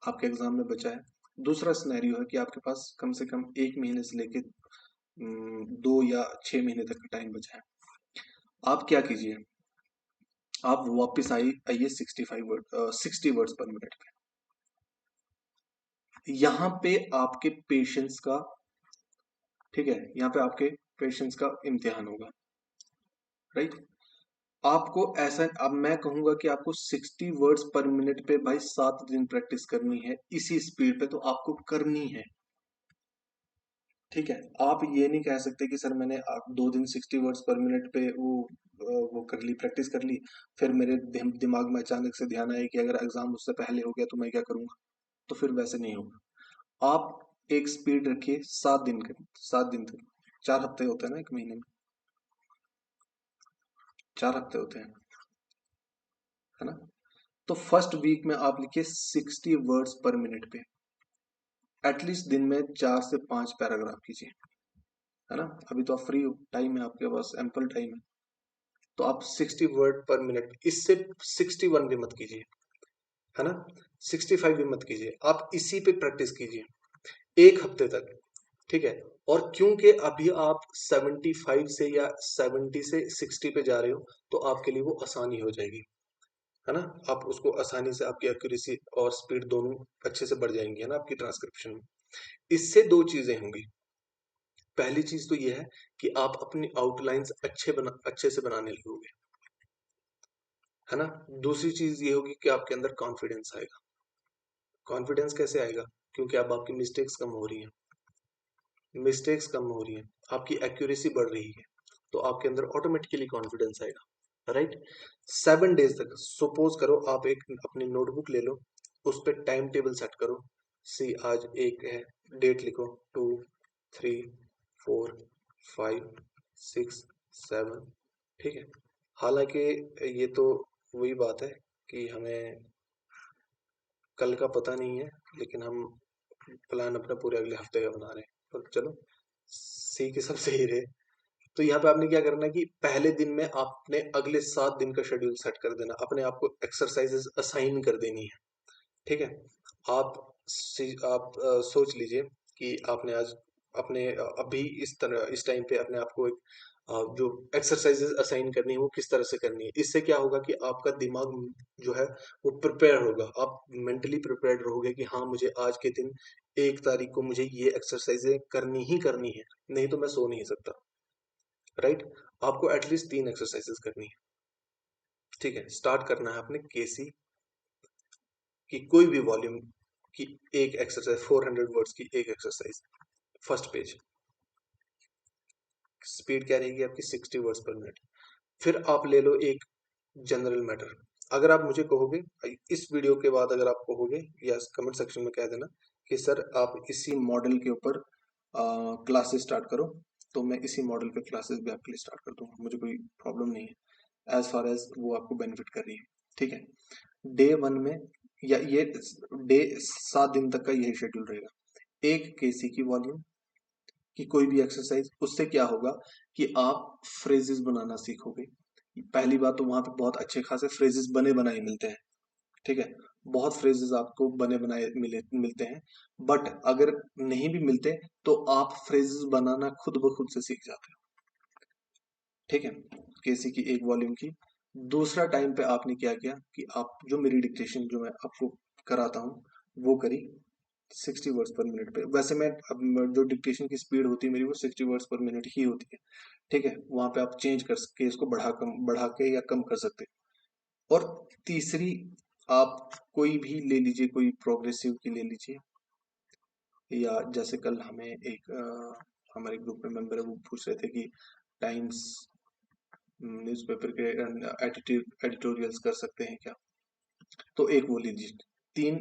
आपके एग्जाम में बचा है। दूसरा सिनेरियो है कि आपके पास कम से कम 1 महीने से लेके 2 या 6 महीने तक का टाइम बचा है। आप क्या कीजिए, आप वापस आइए 60 वर्ड्स पर मिनट पे। यहाँ पे आपके पेशेंस का, ठीक है, यहाँ पे आपके पेशेंस का इम्तिहान होगा, राइट। आपको ऐसा, अब मैं कहूंगा कि आपको 60 वर्ड्स पर मिनट पे भाई 7 दिन प्रैक्टिस करनी है इसी स्पीड पे, तो आपको करनी है, ठीक है। आप ये नहीं कह सकते कि सर मैंने 2 दिन 60 वर्ड्स पर मिनट पे वो कर ली, प्रैक्टिस कर ली, फिर मेरे दिमाग में अचानक से ध्यान आया कि अगर एग्जाम उससे पहले हो गया तो मैं क्या करूंगा। तो फिर वैसे नहीं होगा। आप एक स्पीड रखिए 7 दिन के, 7 दिन तक, 4 हफ्ते होते हैं ना एक महीने में, 4 हफ्ते होते हैं, है ना। तो फर्स्ट वीक में आप लिखिए 60 वर्ड्स पर मिनट पे, एटलीस्ट दिन में 4 से 5 पैराग्राफ कीजिए, है ना। अभी तो आप फ्री हो, टाइम है आपके पास, एम्पल टाइम है, तो आप 60 वर्ड पर मिनट, इससे 61 भी मत कीजिए, है ना, 65 भी मत कीजिए, आप इसी पे प्रैक्टिस कीजिए 1 हफ्ते तक, ठीक है। और क्योंकि अभी आप 75 से या 70 से 60 पे जा रहे हो, तो आपके लिए वो आसानी हो जाएगी, है ना। आप उसको आसानी से, आपकी एक्यूरेसी और स्पीड दोनों अच्छे से बढ़ जाएंगी, है ना, आपकी ट्रांसक्रिप्शन में। इससे दो चीजें होंगी। पहली चीज तो ये है कि आप अपनी आउटलाइंस अच्छे से बनाने लगोगे, है ना। दूसरी चीज ये होगी कि आपके अंदर कॉन्फिडेंस आएगा। कॉन्फिडेंस कैसे आएगा? क्योंकि अब आपकी मिस्टेक्स कम हो रही हैं, मिस्टेक्स कम हो रही हैं, आपकी एक्यूरेसी बढ़ रही है, तो आपके अंदर ऑटोमेटिकली कॉन्फिडेंस आएगा, राइट। 7 डेज तक, सपोज करो आप एक अपनी नोटबुक ले लो, उस पर टाइम टेबल सेट करो सी आज एक है, डेट लिखो 2 3 4 5 6 7, ठीक है। हालांकि ये तो वही बात है कि हमें कल का पता नहीं है, लेकिन हम प्लान अपना पूरे अगले हफ्ते का बना रहे हैं, पर चलो सी के सब सही रहे। तो यहाँ पे आपने क्या करना है कि पहले दिन में आपने अगले 7 दिन का शेड्यूल सेट कर देना, अपने आप को एक्सरसाइजेस असाइन कर देनी है, ठीक है। सोच लीजिए कि आपने आज अपने अभी इस तरह इस टाइम पे अपने आप को एक जो एक्सरसाइजेस असाइन करनी है वो किस तरह से करनी है। इससे क्या होगा कि आपका दिमाग जो है वो प्रिपेयर होगा, आप मेंटली प्रिपेयर्ड रहोगे कि हाँ मुझे आज के दिन 1 तारीख को मुझे ये एक्सरसाइजें करनी ही करनी है, नहीं तो मैं सो नहीं सकता, राइट। आपको एटलीस्ट 3 एक्सरसाइजेस करनी है, ठीक है। स्टार्ट करना है आपने केसी की कोई भी वॉल्यूम की एक एक्सरसाइज, 400 वर्ड्स की एक एक्सरसाइज, फर्स्ट पेज। स्पीड क्या रहेगी आपकी 60 वर्ड्स पर मिनट। फिर आप ले लो एक जनरल मैटर। अगर आप मुझे कहोगे इस वीडियो के बाद, अगर आप कहोगे या कमेंट सेक्शन में कह देना कि सर आप इसी मॉडल के ऊपर क्लासेस स्टार्ट करो, तो मैं इसी मॉडल पे क्लासेस भी आपके लिए स्टार्ट कर दूंगा, मुझे कोई प्रॉब्लम नहीं है एज फार एज वो आपको बेनिफिट कर रही है, ठीक है। डे 1 में या ये डे 7 दिन तक का यही शेड्यूल रहेगा। एक केसी की वॉल्यूम की कोई भी एक्सरसाइज, उससे क्या होगा कि आप फ्रेजेस बनाना सीखोगे। पहली बात तो वहां पे बहुत अच्छे खासे फ्रेजेस बने बनाए मिलते हैं, ठीक है। बहुत फ्रेजेस आपको बने बनाए मिलते हैं, बट अगर नहीं भी मिलते तो आप फ्रेजेस बनाना खुद ब खुद से सीख जाते हो, ठीक है। केसी की एक वॉल्यूम की। दूसरा टाइम पे आपने क्या किया कि आप जो मेरी डिक्टेशन जो मैं आपको कराता हूँ वो करी 60 वर्ड्स पर मिनट पे। वैसे मैं अब जो डिक्टेशन की स्पीड होती है मेरी वो 60 वर्ड्स पर मिनट ही होती है, ठीक है। वहां पे आप चेंज कर के इसको बढ़ा के या कम कर सकते हैं। और तीसरी, आप कोई भी ले लीजिए, कोई प्रोग्रेसिव की ले लीजिए, या जैसे कल हमें एक हमारे ग्रुप में मेंबर है वो पूछ रहे थे कि टाइम्स न्यूज़पेपर के एडिटोरियल्स कर सकते हैं क्या, तो एक वो लीजिए। 3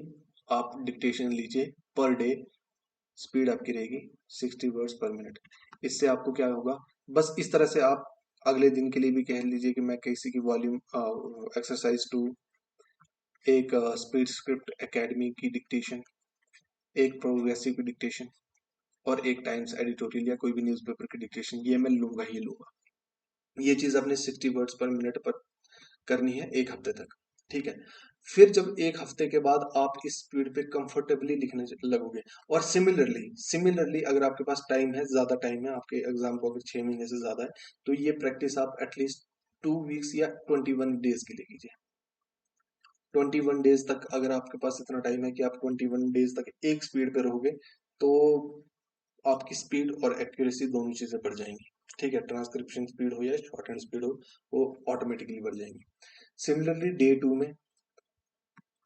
आप डिक्टेशन लीजिए पर डे, स्पीड आपकी रहेगी 60 वर्ड्स पर मिनट। इससे आपको क्या होगा, बस इस तरह से आप अगले दिन के लिए भी कह लीजिए कि मैं किसी की वॉल्यूम एक्सरसाइज 2, एक स्पीड स्क्रिप्ट एकेडमी की डिक्टेशन, एक प्रोग्रेसिव की डिक्टेशन, और एक टाइम्स एडिटोरियल या कोई भी न्यूज़पेपर की डिक्टेशन, ये मैं लूंगा ही लूंगा। ये चीज अपने 60 वर्ड्स पर मिनट पर करनी है 1 हफ्ते तक, ठीक है। फिर जब 1 हफ्ते के बाद आप इस स्पीड पे कंफर्टेबली लिखने लगोगे, और सिमिलरली अगर आपके पास टाइम है, ज्यादा टाइम है आपके एग्जाम को, अगर 6 महीने से ज्यादा है, तो ये प्रैक्टिस आप एटलीस्ट 2 वीक्स या 21 डेज के लिए कीजिए। 21 डेज तक अगर आपके पास इतना टाइम है कि आप 21 डेज तक एक स्पीड पे रहोगे, तो आपकी स्पीड और एक्यूरेसी दोनों चीजें बढ़ जाएंगी, ठीक है। ट्रांसक्रिप्शन स्पीड हो या शॉर्ट हैंड स्पीड हो, वो ऑटोमेटिकली बढ़ जाएंगी। सिमिलरली डे 2 में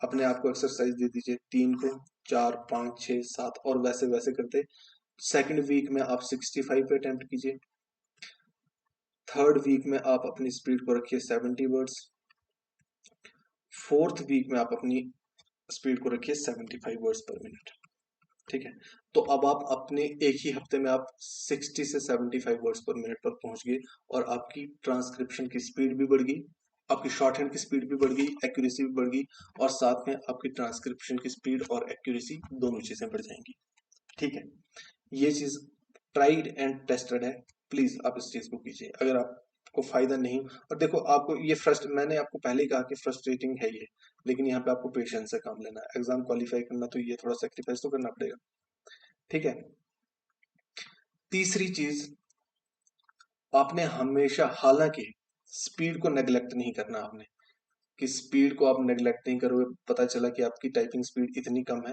अपने आप को एक्सरसाइज दे दीजिए, 3 को 4 5 6 7, और वैसे वैसे करते सेकंड वीक में आप 65 पे अटेम्प्ट कीजिए। थर्ड वीक में आप अपनी स्पीड को रखिए 70 वर्ड्स। फोर्थ वीक में आप अपनी स्पीड को रखिए 75 वर्ड्स पर मिनट, ठीक है। तो अब आप अपने एक ही हफ्ते में आप 60 से 75 वर्ड्स पर मिनट पर पहुंच गए, और आपकी ट्रांसक्रिप्शन की स्पीड भी बढ़ गई, आपकी शॉर्ट हैंड की स्पीड भी बढ़ गई, एक्यूरेसी भी बढ़ गई, और साथ में आपकी ट्रांसक्रिप्शन की स्पीड और एक्यूरेसी दोनों चीजें बढ़ जाएंगी, ठीक है। ये चीज ट्राइड एंड टेस्टेड है, प्लीज आप इस चीज को कीजिए अगर आपको फायदा नहीं। और देखो आपको ये मैंने आपको पहले ही कहा कि फ्रस्ट्रेटिंग है ये, लेकिन यहाँ पे आपको पेशेंस से काम लेना है, एग्जाम क्वालिफाई करना तो ये थोड़ा सेक्रीफाइस तो करना पड़ेगा, ठीक है। तीसरी चीज, आपने हमेशा, हालांकि स्पीड को नेग्लेक्ट नहीं करना आपने, कि स्पीड को आप नेग्लेक्ट नहीं करोगे, पता चला कि आपकी टाइपिंग स्पीड इतनी कम है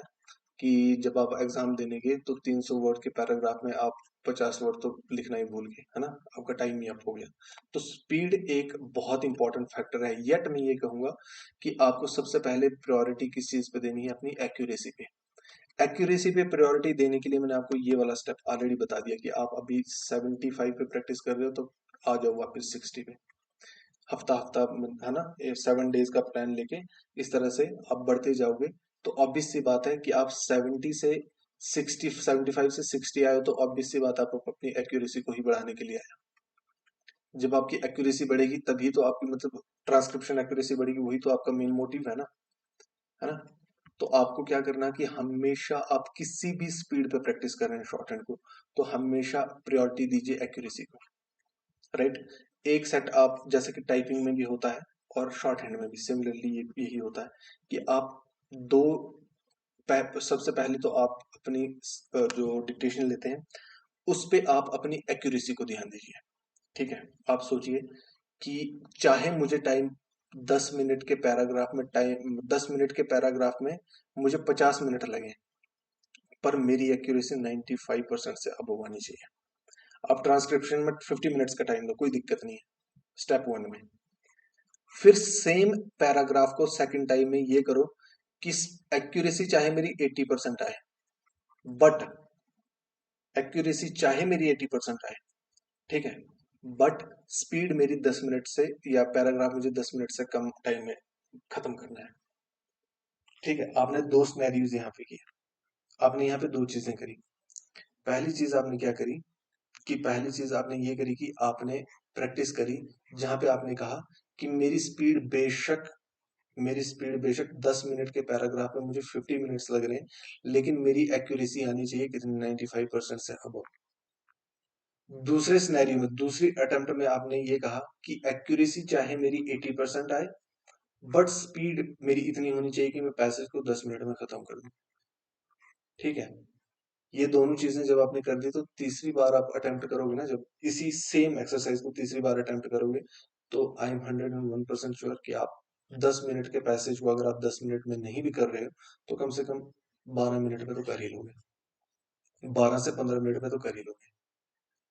कि जब आप एग्जाम देने गए तो 300 वर्ड के पैराग्राफ में आप 50 वर्ड तो लिखना ही भूल गए, है ना, आपका टाइम ही अप हो गया। तो स्पीड एक बहुत इंपॉर्टेंट फैक्टर है, येट मैं ये कहूंगा कि आपको सबसे पहले प्रायोरिटी किस चीज पे देनी है, अपनी एक्यूरेसी पे। एक्यूरेसी पे प्रायोरिटी देने के लिए मैंने आपको ये वाला स्टेप ऑलरेडी बता दिया कि आप अभी 75 पे प्रैक्टिस कर रहे हो, तो आ जाओ वापस 60 पे, हफ्ता हफ्ता, है ना, 7 डेज का प्लान लेके इस तरह से आप बढ़ते जाओगे। तो ऑब्वियस सी बात है कि आप 70 से 60, 75 से 60 आए हो, तो ऑब्वियस सी बात है आप अपनी एक्यूरेसी को ही बढ़ाने के लिए आए हो। जब आपकी एक्यूरेसी बढ़ेगी तभी तो आपकी मतलब ट्रांसक्रिप्शन एक्यूरेसी बढ़ेगी, वही तो आपका मेन मोटिव है ना। तो आपको क्या करना है कि हमेशा आप किसी भी स्पीड पे प्रैक्टिस कर रहे हैं शॉर्ट हैंड को, तो हमेशा प्रायोरिटी दीजिए एक्यूरेसी को, राइट। एक सेट आप जैसे कि टाइपिंग में भी होता है और शॉर्ट हैंड में भी सिमिलरली यही होता है कि आप दो सबसे पहले तो आप अपनी जो डिक्टेशन लेते हैं उस पे आप अपनी एक्यूरेसी को ध्यान दीजिए, ठीक है। आप सोचिए कि चाहे मुझे टाइम 10 मिनट के पैराग्राफ में, टाइम 10 मिनट के पैराग्राफ में मुझे 50 मिनट लगे, पर मेरी एक्यूरेसी 95% से अबव आनी चाहिए। आप ट्रांसक्रिप्शन में 50 मिनट्स का टाइम दो, कोई दिक्कत नहीं है स्टेप 1 में। फिर सेम पैराग्राफ को सेकंड टाइम में ये करो कि एक्यूरेसी चाहे मेरी 80% आए, बट एक्यूरेसी चाहे मेरी 80% आए, ठीक है, बट स्पीड मेरी 10 मिनट से, या पैराग्राफ मुझे 10 मिनट से कम टाइम में खत्म करना है, ठीक है। आपने दो सिनेरियोज यहाँ पे किए, आपने यहाँ पे दो चीजें करी। पहली चीज आपने क्या करी कि पहली चीज आपने ये करी कि आपने प्रैक्टिस करी जहां पे आपने कहा कि मेरी स्पीड बेशक 10 मिनट के पैराग्राफ में मुझे 50 मिनट्स लग रहे हैं, लेकिन मेरी एक्यूरेसी आनी चाहिए कितनी, 95% से अबव। दूसरे सिनेरियो में, दूसरी अटेम्प्ट में आपने ये कहा कि एक्यूरेसी चाहे मेरी 80% आए, बट स्पीड मेरी इतनी होनी चाहिए कि मैं पैसेज को 10 मिनट में खत्म कर दूं, ठीक है। ये दोनों चीजें जब आपने कर दी, तो तीसरी बार आप अटेम्प्ट करोगे ना, जब इसी सेम एक्सरसाइज को तीसरी बार अटेम्प्ट करोगे, तो आई एम 101% श्योर कि आप 10 मिनट के पैसेज को अगर आप 10 मिनट में नहीं भी कर रहे हो, तो कम से कम 12 मिनट में तो कर ही लोगे, 12 से 15 मिनट में तो कर ही लोगे,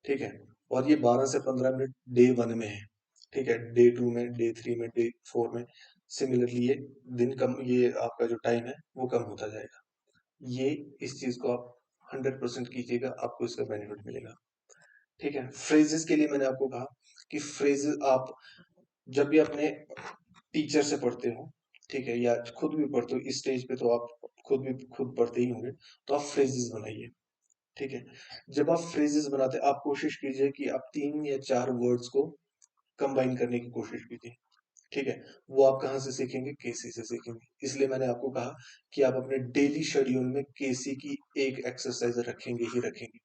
ठीक है। और ये 12 से 15 मिनट डे 1 में है, ठीक है। डे 2 में, डे 3 में, डे 4 में सिमिलरली ये दिन कम, ये आपका जो टाइम है वो कम होता जाएगा। ये इस चीज को आप 100% कीजिएगा, आपको इसका बेनिफिट मिलेगा, ठीक है। फ्रेजेस के लिए मैंने आपको कहा कि फ्रेजेस आप जब भी अपने टीचर से पढ़ते हो, ठीक है, या खुद भी पढ़ते हो, इस स्टेज पे तो आप खुद पढ़ते ही होंगे, तो आप फ्रेजेस बनाइए, ठीक है। जब आप फ्रेजेस बनाते हैं, आप कोशिश कीजिए कि आप 3 या 4 वर्ड्स को कंबाइन करने की कोशिश कीजिए, ठीक है। वो आप कहाँ से सीखेंगे, केसी से सीखेंगे। इसलिए मैंने आपको कहा कि आप अपने डेली शेड्यूल में केसी की एक एक्सरसाइज रखेंगे ही रखेंगे।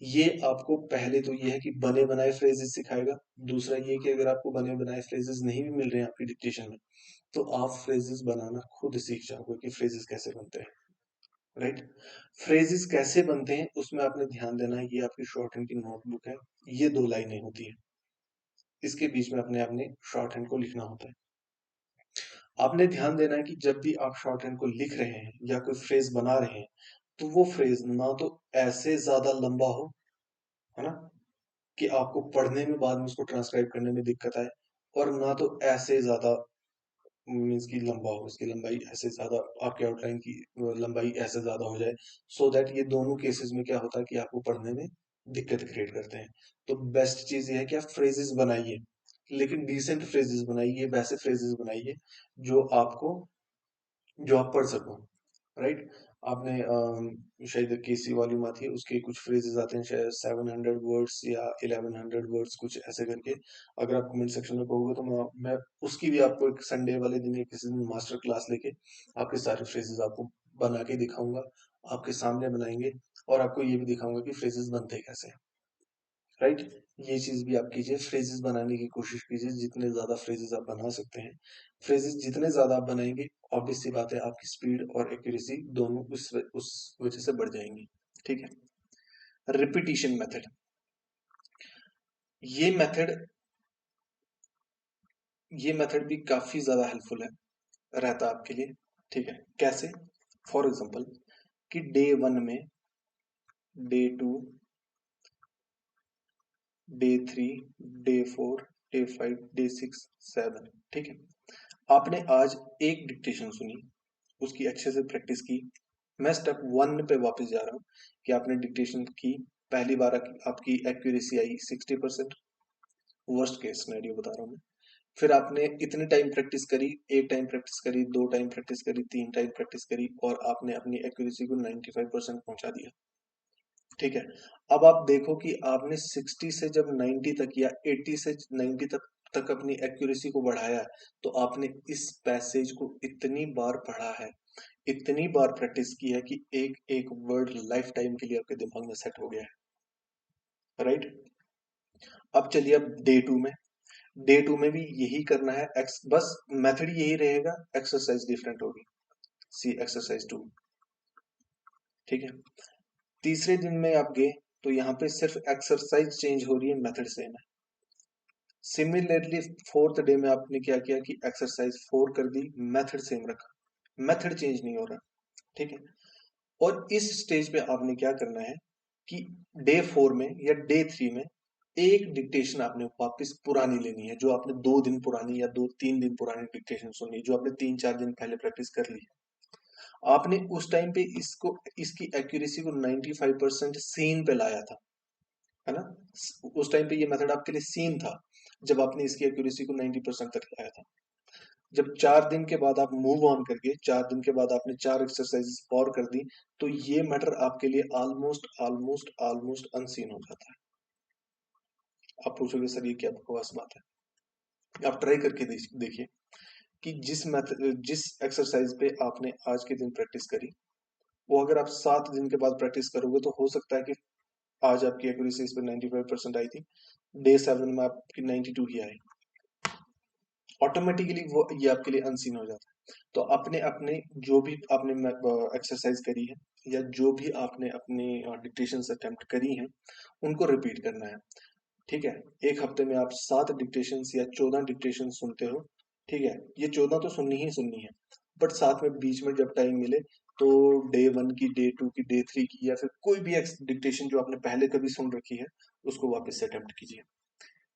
ये आपको पहले तो ये है कि बने बनाए फ्रेजेस सिखाएगा। दूसरा ये कि अगर आपको बने बनाए फ्रेजेस नहीं भी मिल रहे हैं आपकी डिक्टेशन में, तो आप फ्रेजेस बनाना खुद सीख जाओगे कि फ्रेजेस कैसे बनते हैं, राइट। फ्रेजेस कैसे बनते हैं उसमें आपने ध्यान देना है। ये आपकी शॉर्ट हैंड की नोटबुक है, ये 2 लाइनें होती है, इसके बीच में अपने आपने शॉर्ट हैंड को लिखना होता है। आपने ध्यान देना है कि जब भी आप शॉर्ट हैंड को लिख रहे हैं या कोई फ्रेज बना रहे हैं, तो वो फ्रेज ना तो ऐसे ज्यादा लंबा हो, है ना, कि आपको पढ़ने में बाद में उसको ट्रांसक्राइब करने में दिक्कत आए, और ना तो ऐसे ज्यादा मीन्स की लंबा हो, उसकी लंबाई ऐसे ज्यादा, आपके आउटलाइन की लंबाई ऐसे ज्यादा हो जाए, सो दैट ये दोनों केसेस में क्या होता है कि आपको पढ़ने में दिक्कत क्रिएट करते हैं। तो बेस्ट चीज ये है कि आप फ्रेजेस बनाइए, लेकिन डिसेंट फ्रेजेस बनाइए, वैसे फ्रेजेस बनाइए जो आपको, जो आप पढ़ सको, राइट। आपने शायद केसी वॉल्यूम आती है, उसके कुछ फ्रेजेस आते हैं शायद 700 वर्ड्स या 1100 वर्ड्स, कुछ ऐसे करके। अगर आप कमेंट सेक्शन में कहोगे तो मैं उसकी भी आपको एक संडे वाले दिन या किसी दिन मास्टर क्लास लेके आपके सारे फ्रेजेस आपको बना के दिखाऊंगा, आपके सामने बनाएंगे, और आपको ये भी दिखाऊंगा कि फ्रेजेस बनते कैसे हैं, राइट। ये चीज भी आप कीजिए, फ्रेजेस बनाने की कोशिश कीजिए, जितने ज्यादा फ्रेजेस आप बना सकते हैं। फ्रेजेस जितने ज्यादा आप बनाएंगे, ऑब्वियस सी बात है आपकी स्पीड और एक्यूरेसी दोनों उस वजह से बढ़ जाएंगी, ठीक है। रिपीटिशन मेथड, ये मेथड ये मेथड भी काफी ज्यादा हेल्पफुल है, रहता है आपके लिए, ठीक है। कैसे, फॉर एग्जाम्पल कि डे 1 में, day 2, day 3, day 4, day 5, day 6, 7, ठीक है। आपने आज एक डिक्टेशन सुनी, उसकी अच्छे से प्रैक्टिस की। मैं स्टेप 1 पे वापस जा रहा हूँ कि आपने डिक्टेशन की, पहली बार आपकी एक्यूरेसी आई 60%, वर्स्ट केस सिनेरियो बता रहा हूँ मैं। फिर आपने इतने टाइम प्रैक्टिस करी, 1 टाइम प्रैक्टिस करी, 2 टाइम प्रैक्टिस करी, 3 टाइम प्रैक्टिस करी और आपने अपनी एक्यूरेसी को 95% पहुंचा दिया। ठीक है, अब आप देखो कि आपने 60 से जब 90 तक या 80 से 90 तक अपनी एक्यूरेसी को बढ़ाया, तो आपने इस पैसेज को इतनी बार पढ़ा है, इतनी बार प्रैक्टिस की है कि एक एक वर्ड लाइफ टाइम के लिए आपके दिमाग में सेट हो गया है। राइट, अब चलिए अब डे 2 में भी यही करना है। बस मेथड यही रहेगा, एक्सरसाइज डिफरेंट होगी। सी एक्सरसाइज 2। ठीक है, तीसरे दिन में आप गए तो यहाँ पे सिर्फ एक्सरसाइज चेंज हो रही है, मेथड सेम है। सिमिलरली फोर्थ डे में आपने क्या किया कि एक्सरसाइज 4 कर दी, मेथड सेम रखा, मेथड चेंज नहीं हो रहा। ठीक है, और इस स्टेज पे आपने क्या करना है कि डे 4 में या डे 3 में एक डिक्टेशन आपने वापस पुरानी लेनी है, जो आपने 2 दिन पुरानी या 2-3 दिन पुरानी डिक्टेशन सुनी, जो आपने 3-4 दिन पहले प्रैक्टिस कर ली। आपने उस टाइम पे इसकी एक्यूरेसी को 95% सीन पे लाया था, है ना। उस टाइम पे ये मेथड आपके लिए सीन था, जब आपने इसकी एक्यूरेसी को 90% तक लाया था। जब 4 दिन के बाद आप मूव ऑन करके 4 दिन के बाद आपने 4 एक्सरसाइजेस और कर दी, तो ये मैटर आपके लिए ऑलमोस्ट ऑलमोस्ट ऑलमोस्ट अनसीन हो जाता है। आप पूछोगे सर ये क्या बकवास बात है, आप ट्राई करके देखिए कि जिस एक्सरसाइज पे आपने आज के दिन प्रैक्टिस करी, वो अगर आप 7 दिन के बाद प्रैक्टिस करोगे तो हो सकता है कि आज आपकी एक्यूरेसी इस पे 95% आई थी, डे 7 में आपकी 92 ही आई। ऑटोमेटिकली वो ये आपके लिए अनसीन हो जाता है। तो अपने अपने जो भी आपने एक्सरसाइज करी है या जो भी आपने अपने डिक्टेशन अटेम्प्ट करी हैं, उनको रिपीट करना है। ठीक है, एक हफ्ते में आप 7 डिक्टेशन या 14 डिक्टेशन सुनते हो। ठीक है, ये 14 तो सुननी ही सुननी है, बट साथ में बीच में जब टाइम मिले तो डे 1 की, डे 2 की, डे 3 की या फिर कोई भी डिक्टेशन जो आपने पहले कभी सुन रखी है, उसको वापस से अटेम्प्ट कीजिए।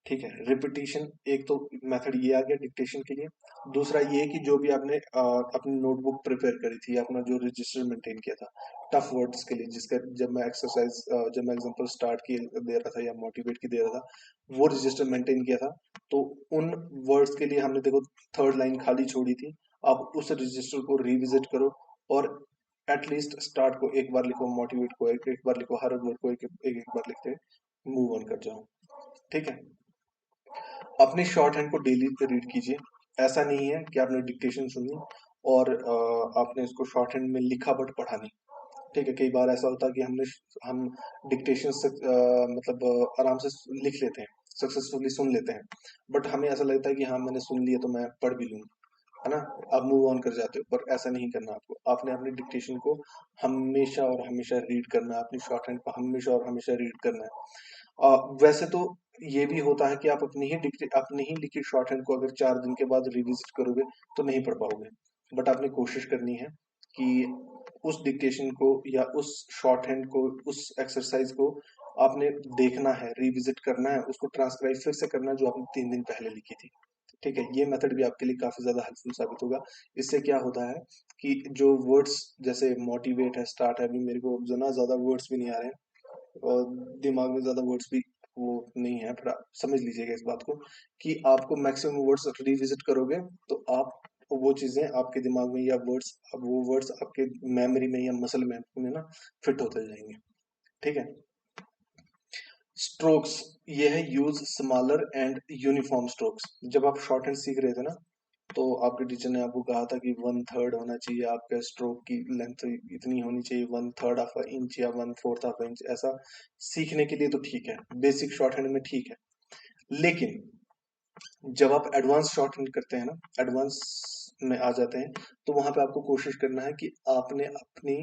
ठीक है, रिपीटिशन एक तो मेथड ये आ गया डिक्टेशन के लिए। दूसरा ये कि जो भी आपने अपनी नोटबुक प्रिपेयर करी थी, अपना जो रजिस्टर मेंटेन किया था टफ वर्ड्स के लिए, जिसका जब मैं एग्जांपल स्टार्ट की दे रहा था या मोटिवेट की दे रहा था, वो रजिस्टर मेंटेन किया था, तो उन वर्ड्स के लिए हमने देखो 3rd लाइन खाली छोड़ी थी। आप उस रजिस्टर को रिविजिट करो और एटलीस्ट स्टार्ट को एक बार लिखो, मोटिवेट को एक बार लिखो, हर वर्ड को एक बार लिखते मूव ऑन कर जाओ। ठीक है, अपनी शॉर्ट हैंड को डेली रीड कीजिए। ऐसा नहीं है कि आपने डिक्टेशन सुनी और आपने इसको शॉर्ट हैंड में लिखा बट पढ़ा नहीं। ठीक है, कई बार ऐसा होता है कि हम डिक्टेशन से मतलब आराम से लिख लेते हैं, सक्सेसफुली सुन लेते हैं, बट हमें ऐसा लगता है कि हाँ मैंने सुन लिया तो मैं पढ़ भी लूंगा, है ना। आप मूव ऑन कर जाते हो, पर ऐसा नहीं करना आपको। आपने अपनी डिक्टेशन को हमेशा और हमेशा रीड करना है, अपनी शॉर्ट हैंड को हमेशा और हमेशा रीड करना है। वैसे तो ये भी होता है कि आप अपनी ही लिखी शॉर्ट हैंड को अगर 4 दिन के बाद रिविजिट करोगे तो नहीं पढ़ पाओगे, बट आपने कोशिश करनी है कि उस डिक्टेशन को या उस शॉर्ट हैंड को, उस एक्सरसाइज को आपने देखना है, रिविजिट करना है, उसको ट्रांसक्राइब फिर से करना है जो आपने 3 दिन पहले लिखी थी। ठीक है, ये मेथड भी आपके लिए काफी ज्यादा हेल्पफुल साबित होगा। इससे क्या होता है कि जो वर्ड्स जैसे मोटिवेट है, स्टार्ट है, अभी मेरे को जो ना ज्यादा वर्ड्स भी नहीं आ रहे हैं और दिमाग में ज्यादा वर्ड्स भी वो नहीं है, पर आप समझ लीजिएगा इस बात को कि आपको मैक्सिमम वर्ड्स रिविजिट करोगे तो आप वो चीजें आपके दिमाग में या वो वर्ड्स आपके मेमोरी में या मसल मेमोरी में ना फिट होते जाएंगे। ठीक है, स्ट्रोक्स, ये है use smaller and uniform strokes. जब आप शॉर्ट हैंड सीख रहे थे ना, तो आपके टीचर ने आपको कहा था कि 1/3 होना चाहिए आपका स्ट्रोक की लेंथ, इतनी होनी चाहिए 1/3 ऑफ इंच या 1/4 ऑफ इंच, ऐसा सीखने के लिए तो ठीक है, बेसिक शॉर्ट हैंड में ठीक है। लेकिन जब आप एडवांस शॉर्ट हैंड करते हैं ना, एडवांस में आ जाते हैं, तो वहां पे आपको कोशिश करना है कि आपने अपनी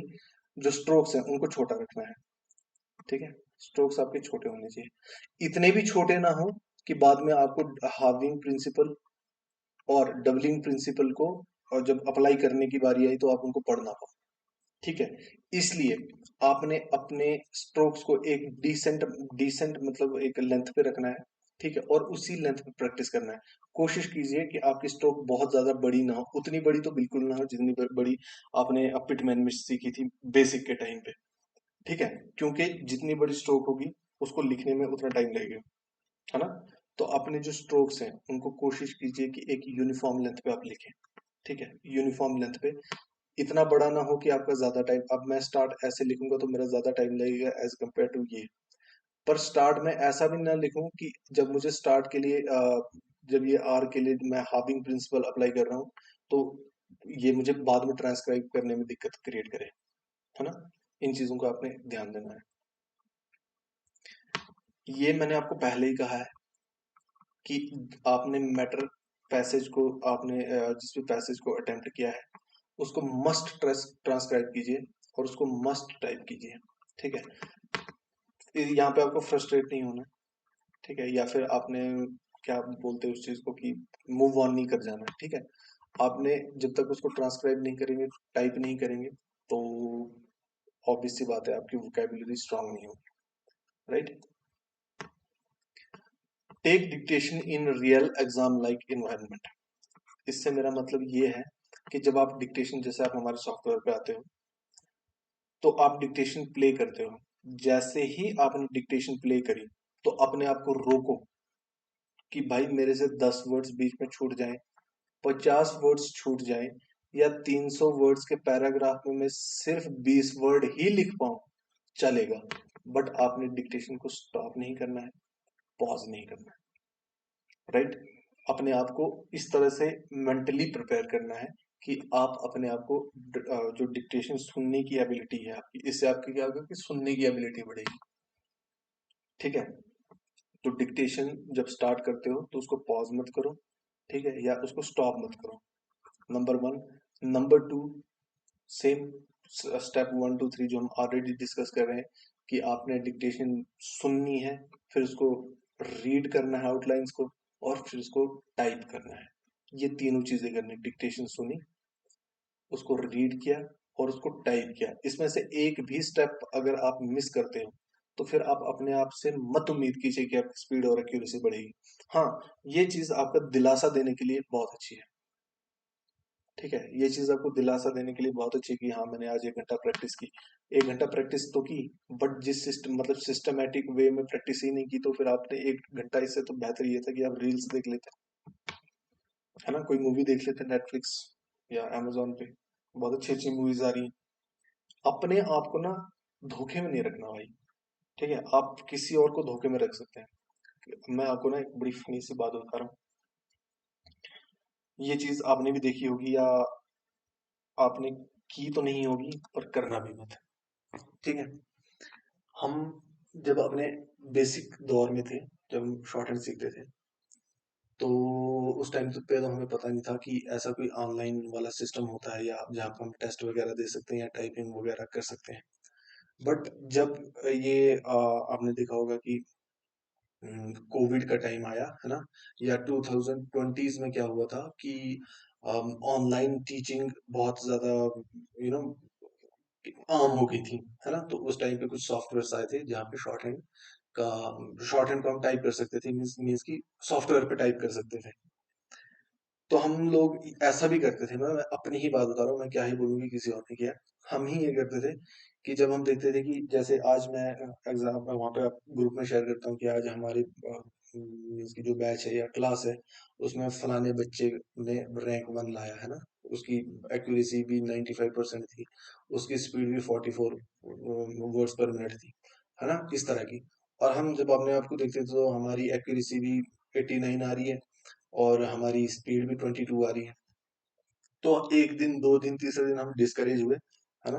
जो स्ट्रोक्स हैं उनको छोटा रखना है। ठीक है, स्ट्रोक्स आपके छोटे होने चाहिए, इतने भी छोटे ना हो कि बाद में आपको हार्विंग प्रिंसिपल और डबलिंग प्रिंसिपल को और जब अप्लाई करने की बारी आई तो आप उनको पढ़ ना पाओ। ठीक है, इसलिए आपने अपने स्ट्रोक्स को एक डिसेंट डिसेंट मतलब एक लेंथ पे रखना है। ठीक है, और उसी लेंथ पे प्रैक्टिस करना है। कोशिश कीजिए कि आपकी स्ट्रोक बहुत ज्यादा बड़ी ना हो, उतनी बड़ी तो बिल्कुल ना हो जितनी बड़ी आपने पिटमैन में सीखी थी बेसिक के टाइम पे। ठीक है, क्योंकि जितनी बड़ी स्ट्रोक होगी उसको लिखने में उतना टाइम लगेगा, है ना। तो अपने जो स्ट्रोक्स हैं उनको कोशिश कीजिए कि एक यूनिफॉर्म लेंथ पे आप लिखें, ठीक है, यूनिफॉर्म लेंथ पे। इतना बड़ा ना हो कि आपका ज्यादा टाइम, अब मैं स्टार्ट ऐसे लिखूंगा तो मेरा ज्यादा टाइम लगेगा एज कम्पेयर टू ये। पर स्टार्ट में ऐसा भी ना लिखूं कि जब मुझे स्टार्ट के लिए जब ये आर के लिए मैं हाविंग प्रिंसिपल अप्लाई कर रहा हूँ तो ये मुझे बाद में ट्रांसक्राइब करने में दिक्कत क्रिएट करे, है ना। इन चीजों का आपने ध्यान देना है। ये मैंने आपको पहले ही कहा है कि आपने मैटर पैसेज को, आपने जिस भी पैसेज को अटेम्प्ट किया है उसको मस्ट ट्रांसक्राइब कीजिए और उसको मस्ट टाइप कीजिए, ठीक है। यहाँ पे आपको फ्रस्ट्रेट नहीं होना, ठीक है, या फिर आपने क्या बोलते हैं उस चीज को कि मूव ऑन नहीं कर जाना है, ठीक है। आपने जब तक उसको ट्रांसक्राइब नहीं करेंगे, टाइप नहीं करेंगे, तो ऑब्वियस सी बात है आपकी वोकेबुलरी स्ट्रांग नहीं होगी, right. Take dictation in real exam like environment. इससे मेरा मतलब ये है कि जब आप डिक्टेशन, जैसे आप हमारे सॉफ्टवेयर पे आते हो तो आप डिक्टेशन प्ले करते हो, जैसे ही आपने डिक्टेशन प्ले करी तो अपने आप को रोको कि भाई मेरे से 10 वर्ड्स बीच में छूट जाएं, 50 वर्ड्स छूट जाएं, या 300 वर्ड्स के पैराग्राफ में मैं सिर्फ 20 वर्ड ही लिख पाऊं, चलेगा। बट आपने डिक्टेशन को स्टॉप नहीं करना है, पॉज नहीं करना है, राइट। अपने आप को इस तरह से मेंटली प्रिपेयर करना है कि आप अपने आप को जो डिक्टेशन सुनने की एबिलिटी है आपकी, इससे आपकी क्या होगा कि सुनने की एबिलिटी बढ़ेगी, ठीक है। तो डिक्टेशन जब स्टार्ट करते हो तो उसको पॉज मत करो, ठीक है, या उसको स्टॉप मत करो, number one. Number two, same step 1 2 3 जो हम ऑलरेडी डिस्कस कर रहे हैं कि आपने डिक्टेशन सुननी है, फिर उसको रीड करना है आउटलाइंस को, और फिर उसको टाइप करना है। ये तीनों चीजें करनी, डिक्टेशन सुनी, उसको रीड किया और उसको टाइप किया। इसमें से एक भी स्टेप अगर आप मिस करते हो तो फिर आप अपने आप से मत उम्मीद कीजिए कि आपकी स्पीड और एक्यूरेसी बढ़ेगी। हाँ, ये चीज आपका दिलासा देने के लिए बहुत अच्छी है, ठीक है, ये चीज आपको दिलासा देने के लिए बहुत अच्छी है कि हाँ मैंने आज 1 घंटा प्रैक्टिस की। 1 घंटा प्रैक्टिस तो की, बट जिस सिस्टम, मतलब सिस्टमेटिक वे में प्रैक्टिस ही नहीं की, तो फिर आपने 1 घंटा, इससे तो बेहतर ये था कि आप रील्स देख लेते, है ना, कोई मूवी देख लेते नेटफ्लिक्स या अमेजोन पे, बहुत अच्छी अच्छी मूवीज आ रही हैं। अपने आप को ना धोखे में नहीं रखना भाई, ठीक है। आप किसी और को धोखे में रख सकते हैं। मैं आपको ना एक बड़ी फनी सी बात बता रहा हूँ, ये चीज आपने भी देखी होगी या आपने की तो नहीं होगी, पर करना भी मत, ठीक है। हम जब अपने बेसिक दौर में थे, जब हम शॉर्ट हैंड सीखते थे, तो उस टाइम पे तो हमें पता नहीं था कि ऐसा कोई ऑनलाइन वाला सिस्टम होता है या जहाँ पर हम टेस्ट वगैरह दे सकते हैं या टाइपिंग वगैरह कर सकते हैं। बट जब ये आपने देखा होगा कि कोविड का टाइम आया, है ना, या 2020s में क्या हुआ था कि ऑनलाइन टीचिंग बहुत ज्यादा यू नो आम हो गई थी, है ना। तो उस टाइम पे कुछ सॉफ्टवेयर आए थे जहाँ पे का शॉर्ट हैंड को हम टाइप कर सकते थे, मीन्स की सॉफ्टवेयर पे टाइप कर सकते थे। तो हम लोग ऐसा भी करते थे, मैं अपनी ही बात बता रहा हूँ, मैं क्या ही बोलूंगी किसी और ने किया। हम ही ये करते थे कि जब हम देखते थे कि जैसे आज मैं एग्जाम वहाँ पे ग्रुप में शेयर करता हूँ कि आज हमारी मीन्स की जो बैच है या क्लास है उसमें फलाने बच्चे ने रैंक 1 लाया, है ना। उसकी एक्यूरेसी भी 95% थी, उसकी स्पीड भी 44 वर्ड्स पर मिनट थी, है ना, इस तरह की। और हम जब अपने आप को देखते थे तो हमारी एक्यूरेसी भी 89 आ रही है और हमारी स्पीड भी 22 आ रही है। तो एक दिन, 2 दिन, तीसरे दिन हम डिस्करेज हुए, है ना।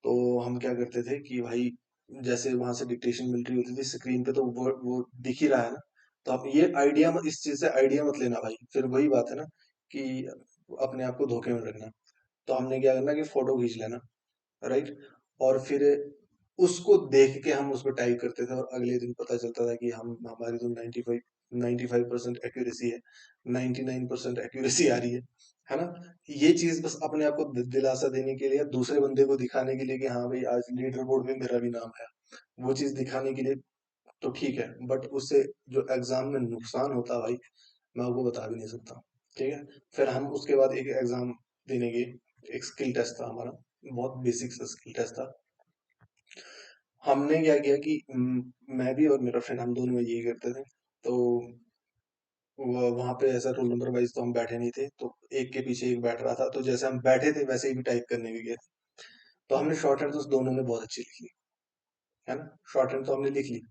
तो हम क्या करते थे कि भाई जैसे वहां से डिक्टेशन मिल रही होती थी स्क्रीन पे तो वो दिख ही रहा है ना, तो आप ये आइडिया मत, इस चीज से आइडिया मत लेना भाई, फिर वही बात है ना कि अपने आप को धोखे में रखना। तो हमने क्या करना कि फोटो खींच लेना, राइट, और फिर उसको देख के हम उसको टाइप करते थे और अगले दिन पता चलता था कि हम हमारी तो 95% एक्यूरेसी है, 99% एक्यूरेसी आ रही है ना। ये चीज बस अपने आप को दिलासा देने के लिए, दूसरे बंदे को दिखाने के लिए कि हाँ भाई आज लीडर बोर्ड में मेरा भी नाम है, वो चीज दिखाने के लिए तो ठीक है। बट उससे जो एग्जाम में नुकसान होता है भाई, मैं आपको बता भी नहीं सकता, ठीक है। फिर हम उसके बाद एक एग्जाम देने गए, एक स्किल टेस्ट था हमारा, बहुत बेसिक सा स्किल टेस्ट था। हमने क्या किया कि मैं भी और मेरा फ्रेंड, हम दोनों यही करते थे। तो वो वहां पे ऐसा रोल नंबर वाइज तो हम बैठे नहीं थे, तो एक के पीछे एक बैठ रहा था, तो जैसे हम बैठे थे वैसे ही भी टाइप करने भी गए थे। तो हमने शॉर्ट हैंड तो दोनों ने बहुत अच्छी लिख ली, है ना। शॉर्ट हैंड तो हमने लिख ली,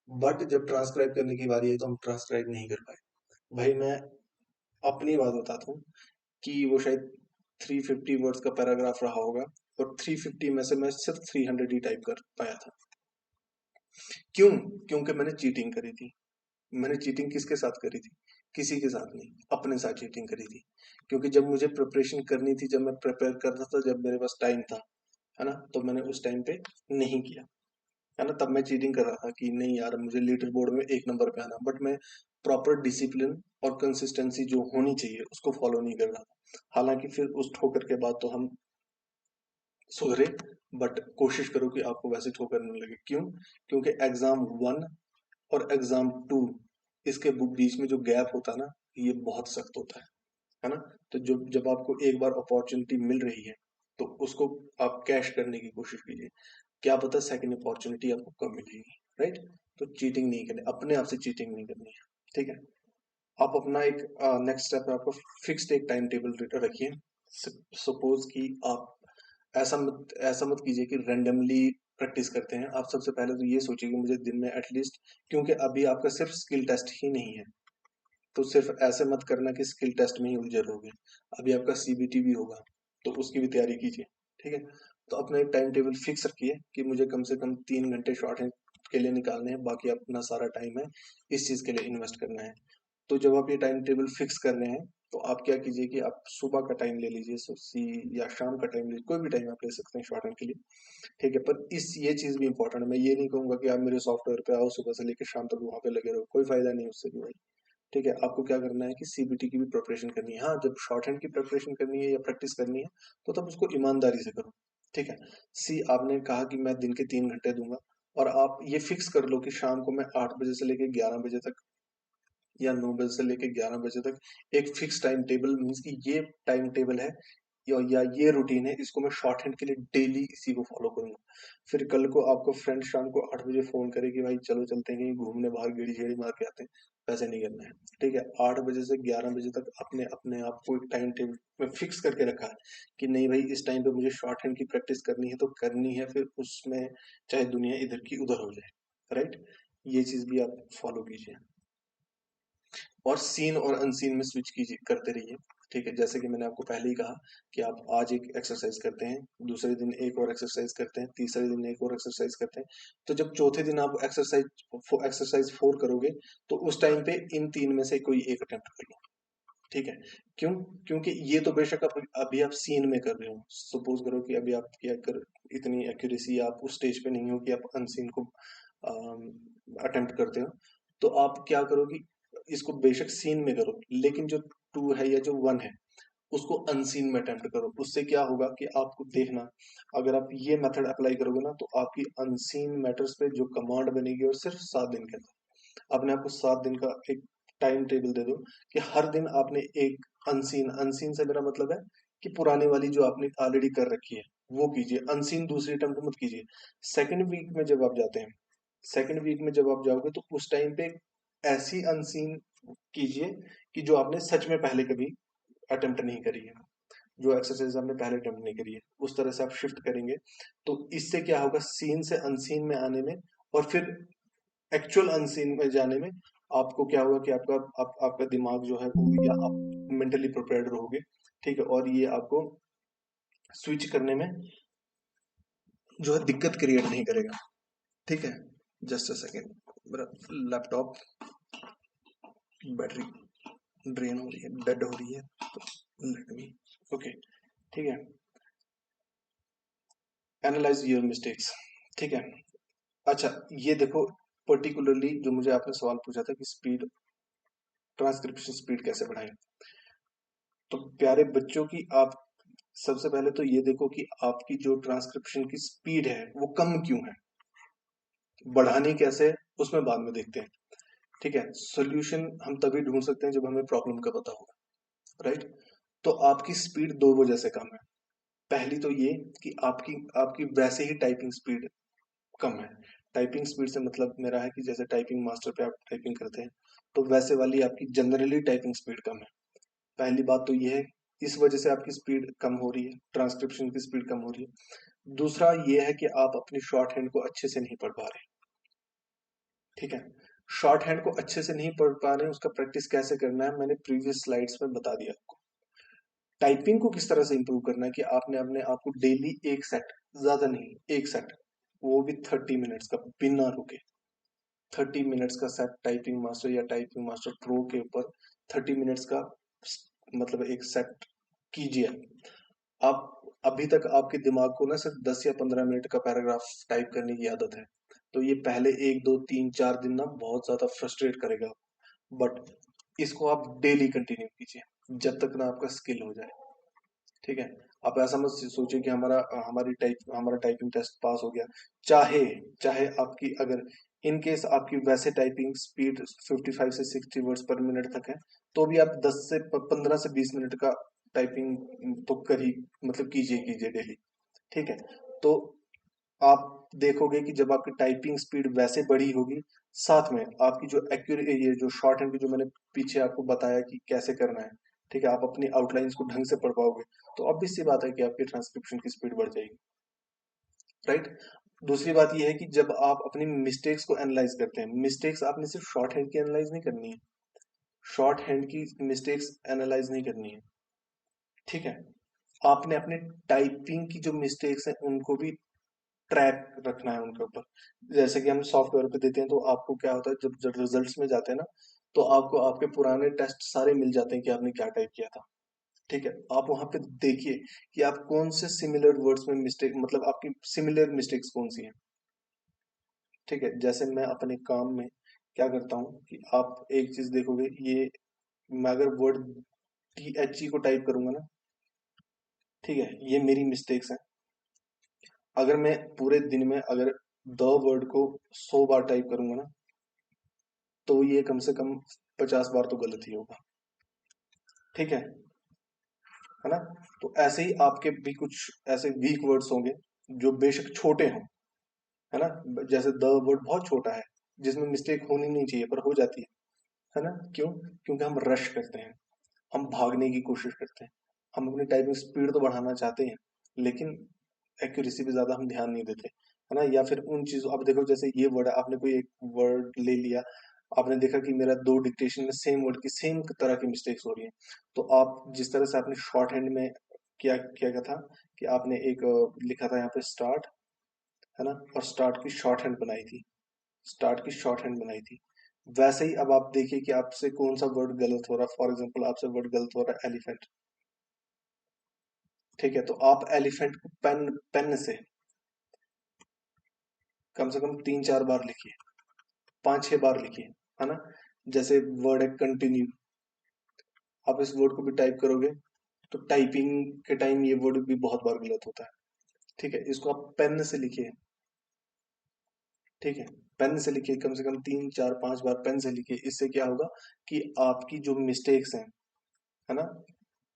बट जब ट्रांसक्राइब करने की बारी आई तो हम ट्रांसक्राइब नहीं कर पाए। भाई मैं अपनी बात बताता हूँ कि वो शायद 350 वर्ड्स का पैराग्राफ रहा होगा, और 350 में से मैं सिर्फ 300 ही टाइप कर पाया था। क्यों? क्योंकि मैंने चीटिंग करी थी। मैंने चीटिंग किसके साथ करी थी? किसी के साथ नहीं, अपने साथ चीटिंग करी थी। क्योंकि जब मुझे प्रिपरेशन करनी थी, जब मैं प्रिपेयर कर रहा था, जब मेरे पास टाइम था, है ना, तो मैंने उस टाइम पे नहीं किया, है ना। तब मैं चीटिंग कर रहा था कि नहीं यार, मुझे लीडर बोर्ड में 1 नंबर पे आना, बट मैं प्रॉपर डिसिप्लिन और कंसिस्टेंसी जो होनी चाहिए उसको फॉलो नहीं कर रहा था। हालांकि फिर उस ठोकर के बाद तो हम सुधरे, बट कोशिश करो कि आपको वैसे ठोकर नहीं लगे। क्यों? क्योंकि एग्जाम 1 और एग्जाम 2, इसके बीच में जो गैप होता है ना, ये बहुत सख्त होता है ना। तो जब जब आपको एक बार अपॉर्चुनिटी मिल रही है, तो उसको आप कैश करने की कोशिश कीजिए। क्या पता सेकंड अपॉर्चुनिटी आपको कब मिलेगी, राइट। तो चीटिंग नहीं करनी, अपने आप से चीटिंग नहीं करनी है, ठीक है। आप अपना एक नेक्स्ट स्टेप है, आपको फिक्स्ड एक टाइम टेबल रखिए। सपोज कि आप ऐसा मत कीजिए कि रैंडमली प्रैक्टिस करते हैं। आप सबसे पहले तो ये सोचिए कि मुझे दिन में एटलीस्ट, क्योंकि अभी आपका सिर्फ स्किल टेस्ट ही नहीं है, तो सिर्फ ऐसे मत करना कि स्किल टेस्ट में ही उलझे रहोगे। अभी आपका सीबीटी भी होगा, तो उसकी भी तैयारी कीजिए, ठीक है। तो अपना एक टाइम टेबल फिक्स रखिए कि मुझे कम से कम 3 घंटे शॉर्ट हैंड के लिए निकालने हैं, बाकी अपना सारा टाइम है इस चीज के लिए इन्वेस्ट करना है। तो जब आप ये टाइम टेबल फिक्स कर रहे हैं, तो आप क्या कीजिए कि आप सुबह का टाइम ले लीजिए, या शाम का टाइम लीजिए, कोई भी टाइम आप ले सकते हैं शॉर्ट हैंड के लिए, ठीक है। पर ये चीज भी इंपॉर्टेंट है। मैं ये नहीं कहूंगा कि आप मेरे सॉफ्टवेयर पे आओ, सुबह से लेकर शाम तक वहां पे लगे रहो, कोई फायदा नहीं उससे भी भाई, ठीक है। आपको क्या करना है कि सीबीटी की भी प्रिपरेशन करनी है। हाँ, जब शॉर्ट हैंड की प्रिपरेशन करनी है या प्रैक्टिस करनी है, तो तब उसको ईमानदारी से करो, ठीक है। आपने कहा कि मैं दिन के 3 घंटे दूंगा, और आप ये फिक्स कर लो कि शाम को मैं 8 बजे से लेकर 11 बजे तक, या 9 बजे से लेकर 11 बजे तक एक फिक्स टाइम टेबल, मीन्स कि ये टाइम टेबल है, या ये रूटीन है, इसको मैं शॉर्ट हैंड के लिए डेली इसी को फॉलो करूंगा। फिर कल को आपको फ्रेंड शाम को 8 बजे फोन करे कि भाई चलो चलते हैं कहीं घूमने, बाहर गेड़ी छेड़ी मार के आते हैं, वैसे नहीं करना है, ठीक है। 8 बजे से 11 बजे तक आपने अपने आप को एक टाइम टेबल में फिक्स करके रखा है कि नहीं भाई, इस टाइम पे मुझे शॉर्ट हैंड की प्रैक्टिस करनी है तो करनी है, फिर उसमें चाहे दुनिया इधर की उधर हो जाए, राइट। ये चीज भी आप फॉलो कीजिए, और सीन और अनसीन में स्विच कीजिए, करते रहिए, ठीक है। जैसे कि मैंने आपको पहले ही कहा कि आप आज एक एक्सरसाइज करते हैं, दूसरे दिन एक और एक्सरसाइज करते हैं, तीसरे दिन एक और एक्सरसाइज करते हैं। तो जब चौथे दिन आप एक्सरसाइज 4 करोगे, तो उस टाइम पे इन 3 में से कोई एक अटेम्प्ट कर लो, ठीक है। क्यों? क्योंकि ये तो बेशक अभी आप सीन में कर रहे हो, सपोज करो कि अभी आपकी अगर इतनी एक्यूरेसी, आप उस स्टेज पे नहीं हो कि आप अनसीन को अटेम्प्ट करते हो, तो आप क्या करो कि इसको बेशक सीन में करो, लेकिन जो 2 है या जो 1 है, उसको अनसीन में अटेम्प्ट करो। उससे क्या होगा कि आपको देखना, अगर आप ये मेथड अप्लाई करोगे ना, तो आपकी अनसीन मैटर्स पे जो कमांड बनेगी, और सिर्फ 7 दिन के अंदर, अपने आप को 7 दिन का एक टाइम टेबल दे दो कि हर दिन आपने एक अनसीन, अनसीन से मेरा मतलब है कि पुराने वाली जो आपने ऑलरेडी कर रखी है वो कीजिए, अनसीन दूसरी अटेम्प्ट मत कीजिए। सेकंड वीक में जब आप जाते हैं, सेकंड वीक में जब आप जाओगे, तो उस टाइम पे ऐसी अनसीन कीजिए कि जो आपने सच में पहले कभी अटेम्प्ट नहीं करी है, जो एक्सरसाइज आपने पहले अटेम्प्ट नहीं करी है, उस तरह से आप शिफ्ट करेंगे। तो इससे क्या होगा, सीन से अनसीन में आने में, और फिर एक्चुअल अनसीन में जाने में, आपको क्या होगा कि आपका दिमाग जो है वो, या आप मेंटली प्रिपेयर्ड रहोगे, ठीक है। और ये आपको स्विच करने में जो है दिक्कत क्रिएट नहीं करेगा, ठीक है। जस्ट अ सेकेंड, मेरा लैपटॉप बैटरी ड्रेन हो रही है, डेड हो रही है, तो लेट मी, ओके, ठीक है। एनालाइज योर मिस्टेक्स, ठीक है। अच्छा, ये देखो, पर्टिकुलरली जो मुझे आपने सवाल पूछा था कि स्पीड, ट्रांसक्रिप्शन स्पीड कैसे बढ़ाएं, तो प्यारे बच्चों की आप सबसे पहले तो ये देखो कि आपकी जो ट्रांसक्रिप्शन की स्पीड है वो कम क्यों है। बढ़ानी कैसे है उसमें बाद में देखते हैं, ठीक है। सोल्यूशन हम तभी ढूंढ सकते हैं जब हमें प्रॉब्लम का पता होगा, राइट। तो आपकी स्पीड 2 वजह से कम है। पहली तो ये कि आपकी आपकी वैसे ही टाइपिंग स्पीड कम है। टाइपिंग स्पीड से मतलब मेरा है कि जैसे टाइपिंग मास्टर पे आप टाइपिंग करते हैं, तो वैसे वाली आपकी जनरली टाइपिंग स्पीड कम है। पहली बात तो ये है, इस वजह से आपकी स्पीड कम हो रही है, ट्रांसक्रिप्शन की स्पीड कम हो रही है। दूसरा ये है कि आप अपनी शॉर्ट हैंड को अच्छे से नहीं पढ़ पा रहे। ठीक है, शॉर्ट हैंड को अच्छे से नहीं पढ़ पा रहे हैं, उसका प्रैक्टिस कैसे करना है मैंने प्रीवियस स्लाइड्स में बता दिया आपको। टाइपिंग को किस तरह से इंप्रूव करना है कि आपने अपने आप को डेली एक सेट, ज्यादा नहीं, एक सेट, वो भी 30 मिनट्स का बिना रुके, 30 मिनट्स का सेट टाइपिंग मास्टर या टाइपिंग मास्टर प्रो के ऊपर 30 मिनट्स का मतलब एक सेट कीजिए। आप अभी तक आपके दिमाग को ना सिर्फ 10 या 15 मिनट का पैराग्राफ टाइप करने की आदत है, तो ये पहले 1 2 3 4 दिन ना बहुत ज्यादा फ्रस्ट्रेट करेगा, बट इसको आप डेली कंटिन्यू कीजिए जब तक ना आपका स्किल हो जाए। ठीक है, आप ऐसा मत सोचिए कि हमारा टाइपिंग टेस्ट पास हो गया, चाहे चाहे आपकी अगर इन केस आपकी वैसे टाइपिंग स्पीड 55 से 60 वर्ड्स पर मिनट तक है, तो भी आप 15 से 20 मिनट का टाइपिंग तो कर ही मतलब कीजिए कीजिए डेली। ठीक है, तो आप देखोगे कि जब आपकी टाइपिंग स्पीड वैसे बढ़ी होगी, साथ में आपकी जो एक्यूरेट, ये जो शॉर्ट हैंड की जो मैंने पीछे आपको बताया कि कैसे करना है, ठीक है, आप अपनी आउटलाइंस को ढंग से पढ़ पाओगे, तो ऑब्वियस सी बात है कि आपकी ट्रांसक्रिप्शन की स्पीड बढ़ जाएगी। राइट। दूसरी बात यह है कि जब आप अपनी मिस्टेक्स को एनालाइज करते हैं, मिस्टेक्स आपने सिर्फ शॉर्ट हैंड की एनालाइज नहीं करनी है, शॉर्ट हैंड की मिस्टेक्स एनालाइज नहीं करनी है। ठीक है, आपने अपने टाइपिंग की जो मिस्टेक्स हैं उनको भी ट्रैक रखना है उनके ऊपर। जैसे कि हम सॉफ्टवेयर पे देते हैं, तो आपको क्या होता है, जब जब रिजल्ट्स में जाते हैं ना, तो आपको आपके पुराने टेस्ट सारे मिल जाते हैं कि आपने क्या टाइप किया था। ठीक है, आप वहां पे देखिए कि आप कौन से सिमिलर वर्ड्स में मिस्टेक, मतलब आपकी सिमिलर मिस्टेक्स कौन सी हैं। ठीक है, जैसे मैं अपने काम में क्या करता हूँ कि आप एक चीज देखोगे, ये मैं अगर वर्ड THE को टाइप करूंगा ना, ठीक है, ये मेरी मिस्टेक्स हैं। अगर मैं पूरे दिन में अगर द वर्ड को 100 बार टाइप करूंगा ना, तो ये कम से कम 50 बार तो गलत ही होगा। ठीक है ना। तो ऐसे ही आपके भी कुछ ऐसे वीक वर्ड्स होंगे जो बेशक छोटे हों, है ना, जैसे द वर्ड बहुत छोटा है, जिसमें मिस्टेक होनी नहीं चाहिए पर हो जाती है ना, क्यों? क्योंकि हम रश करते हैं, हम भागने की कोशिश करते हैं, हम अपनी टाइपिंग स्पीड तो बढ़ाना चाहते हैं, लेकिन एक्यूरेसी पे ज्यादा हम ध्यान नहीं देते, है ना। या फिर उन चीजों, अब देखो जैसे ये वर्ड है, आपने कोई एक वर्ड ले लिया, आपने देखा कि मेरा 2 डिक्टेशन में सेम वर्ड की सेम तरह की मिस्टेक्स हो रही है, तो आप जिस तरह से आपने शॉर्ट हैंड में क्या क्या क्या था कि आपने एक लिखा था यहाँ पे स्टार्ट, है ना, और स्टार्ट की शॉर्ट हैंड बनाई थी, स्टार्ट की शॉर्ट हैंड बनाई थी, वैसे ही अब आप देखिए कि आपसे कौन सा वर्ड गलत हो रहा है। फॉर एग्जाम्पल आपसे वर्ड गलत हो रहा है एलिफेंट। ठीक है, तो आप एलिफेंट को पेन पेन से कम से कम 3 4 बार लिखिए, 5 6 बार लिखिए, है ना। जैसे वर्ड है कंटिन्यू, आप इस वर्ड को भी टाइप करोगे, तो टाइपिंग के टाइम ये वर्ड भी बहुत बार गलत होता है। ठीक है, इसको आप पेन से लिखिए। ठीक है, पेन से लिखिए, कम से कम 3 4 5 बार पेन से लिखिए। इससे क्या होगा कि आपकी जो मिस्टेक्स हैं, है ना,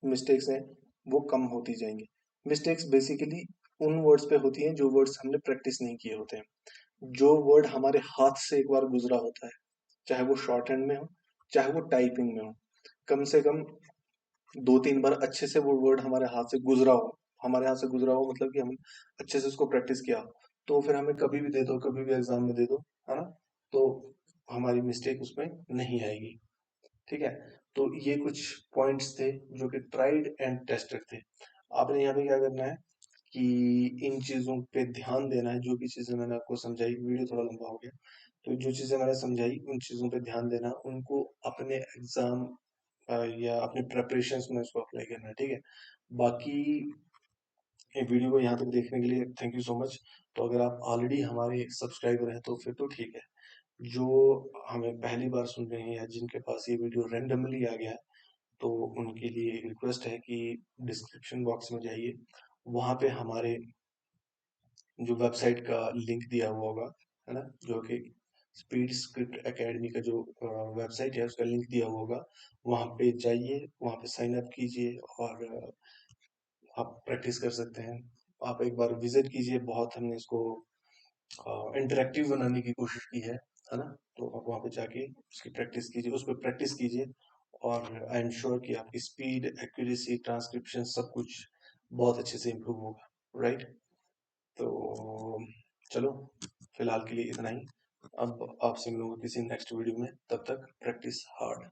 मिस्टेक्स हैं वो कम होती जाएंगी। मिस्टेक्स बेसिकली उन वर्ड्स पे होती हैं जो वर्ड्स हमने प्रैक्टिस नहीं किए होते हैं, जो वर्ड हमारे हाथ से एक बार गुजरा होता है, चाहे वो शॉर्ट हैंड में हो, चाहे वो टाइपिंग में हो, कम से कम 2 3 बार अच्छे से वो वर्ड हमारे हाथ से गुजरा हो। हमारे हाथ से गुजरा हो मतलब कि हम अच्छे से उसको प्रैक्टिस किया हो, तो फिर हमें कभी भी दे दो, कभी भी एग्जाम में दे दो, है ना, तो हमारी मिस्टेक उसमें नहीं आएगी। ठीक है, तो ये कुछ पॉइंट्स थे जो कि ट्राइड एंड टेस्टेड थे। आपने यहाँ पे क्या करना है कि इन चीजों पे ध्यान देना है, जो भी चीजें मैंने आपको समझाई, वीडियो थोड़ा लंबा हो गया, तो जो चीजें मैंने समझाई उन चीजों पे ध्यान देना, उनको अपने एग्जाम या अपने प्रेपरेशंस में उसको अप्लाई करना है। ठीक है, बाकी ये वीडियो को यहाँ तक देखने के लिए थैंक यू सो मच। तो अगर आप ऑलरेडी हमारे सब्सक्राइबर हैं तो फिर तो ठीक है, जो हमें पहली बार सुन रहे हैं या जिनके पास ये वीडियो रेंडमली आ गया है, तो उनके लिए एक रिक्वेस्ट है कि डिस्क्रिप्शन बॉक्स में जाइए, वहाँ पे हमारे जो वेबसाइट का लिंक दिया हुआ होगा, है ना, जो कि स्पीड स्क्रिप्ट एकेडमी का जो वेबसाइट है उसका लिंक दिया हुआ होगा, वहाँ पे जाइए, वहाँ पे साइन अप कीजिए और आप प्रैक्टिस कर सकते हैं। आप एक बार विजिट कीजिए, बहुत हमने इसको इंटरेक्टिव बनाने की कोशिश की है, है ना? तो आप वहाँ पे जाके उसकी प्रैक्टिस कीजिए, उस पे प्रैक्टिस कीजिए और आई एम श्योर कि आपकी स्पीड, एक्यूरेसी, ट्रांसक्रिप्शन सब कुछ बहुत अच्छे से इम्प्रूव होगा, राइट? तो चलो, फिलहाल के लिए इतना ही। अब आपसे मिलूंगा किसी नेक्स्ट वीडियो में, तब तक प्रैक्टिस हार्ड।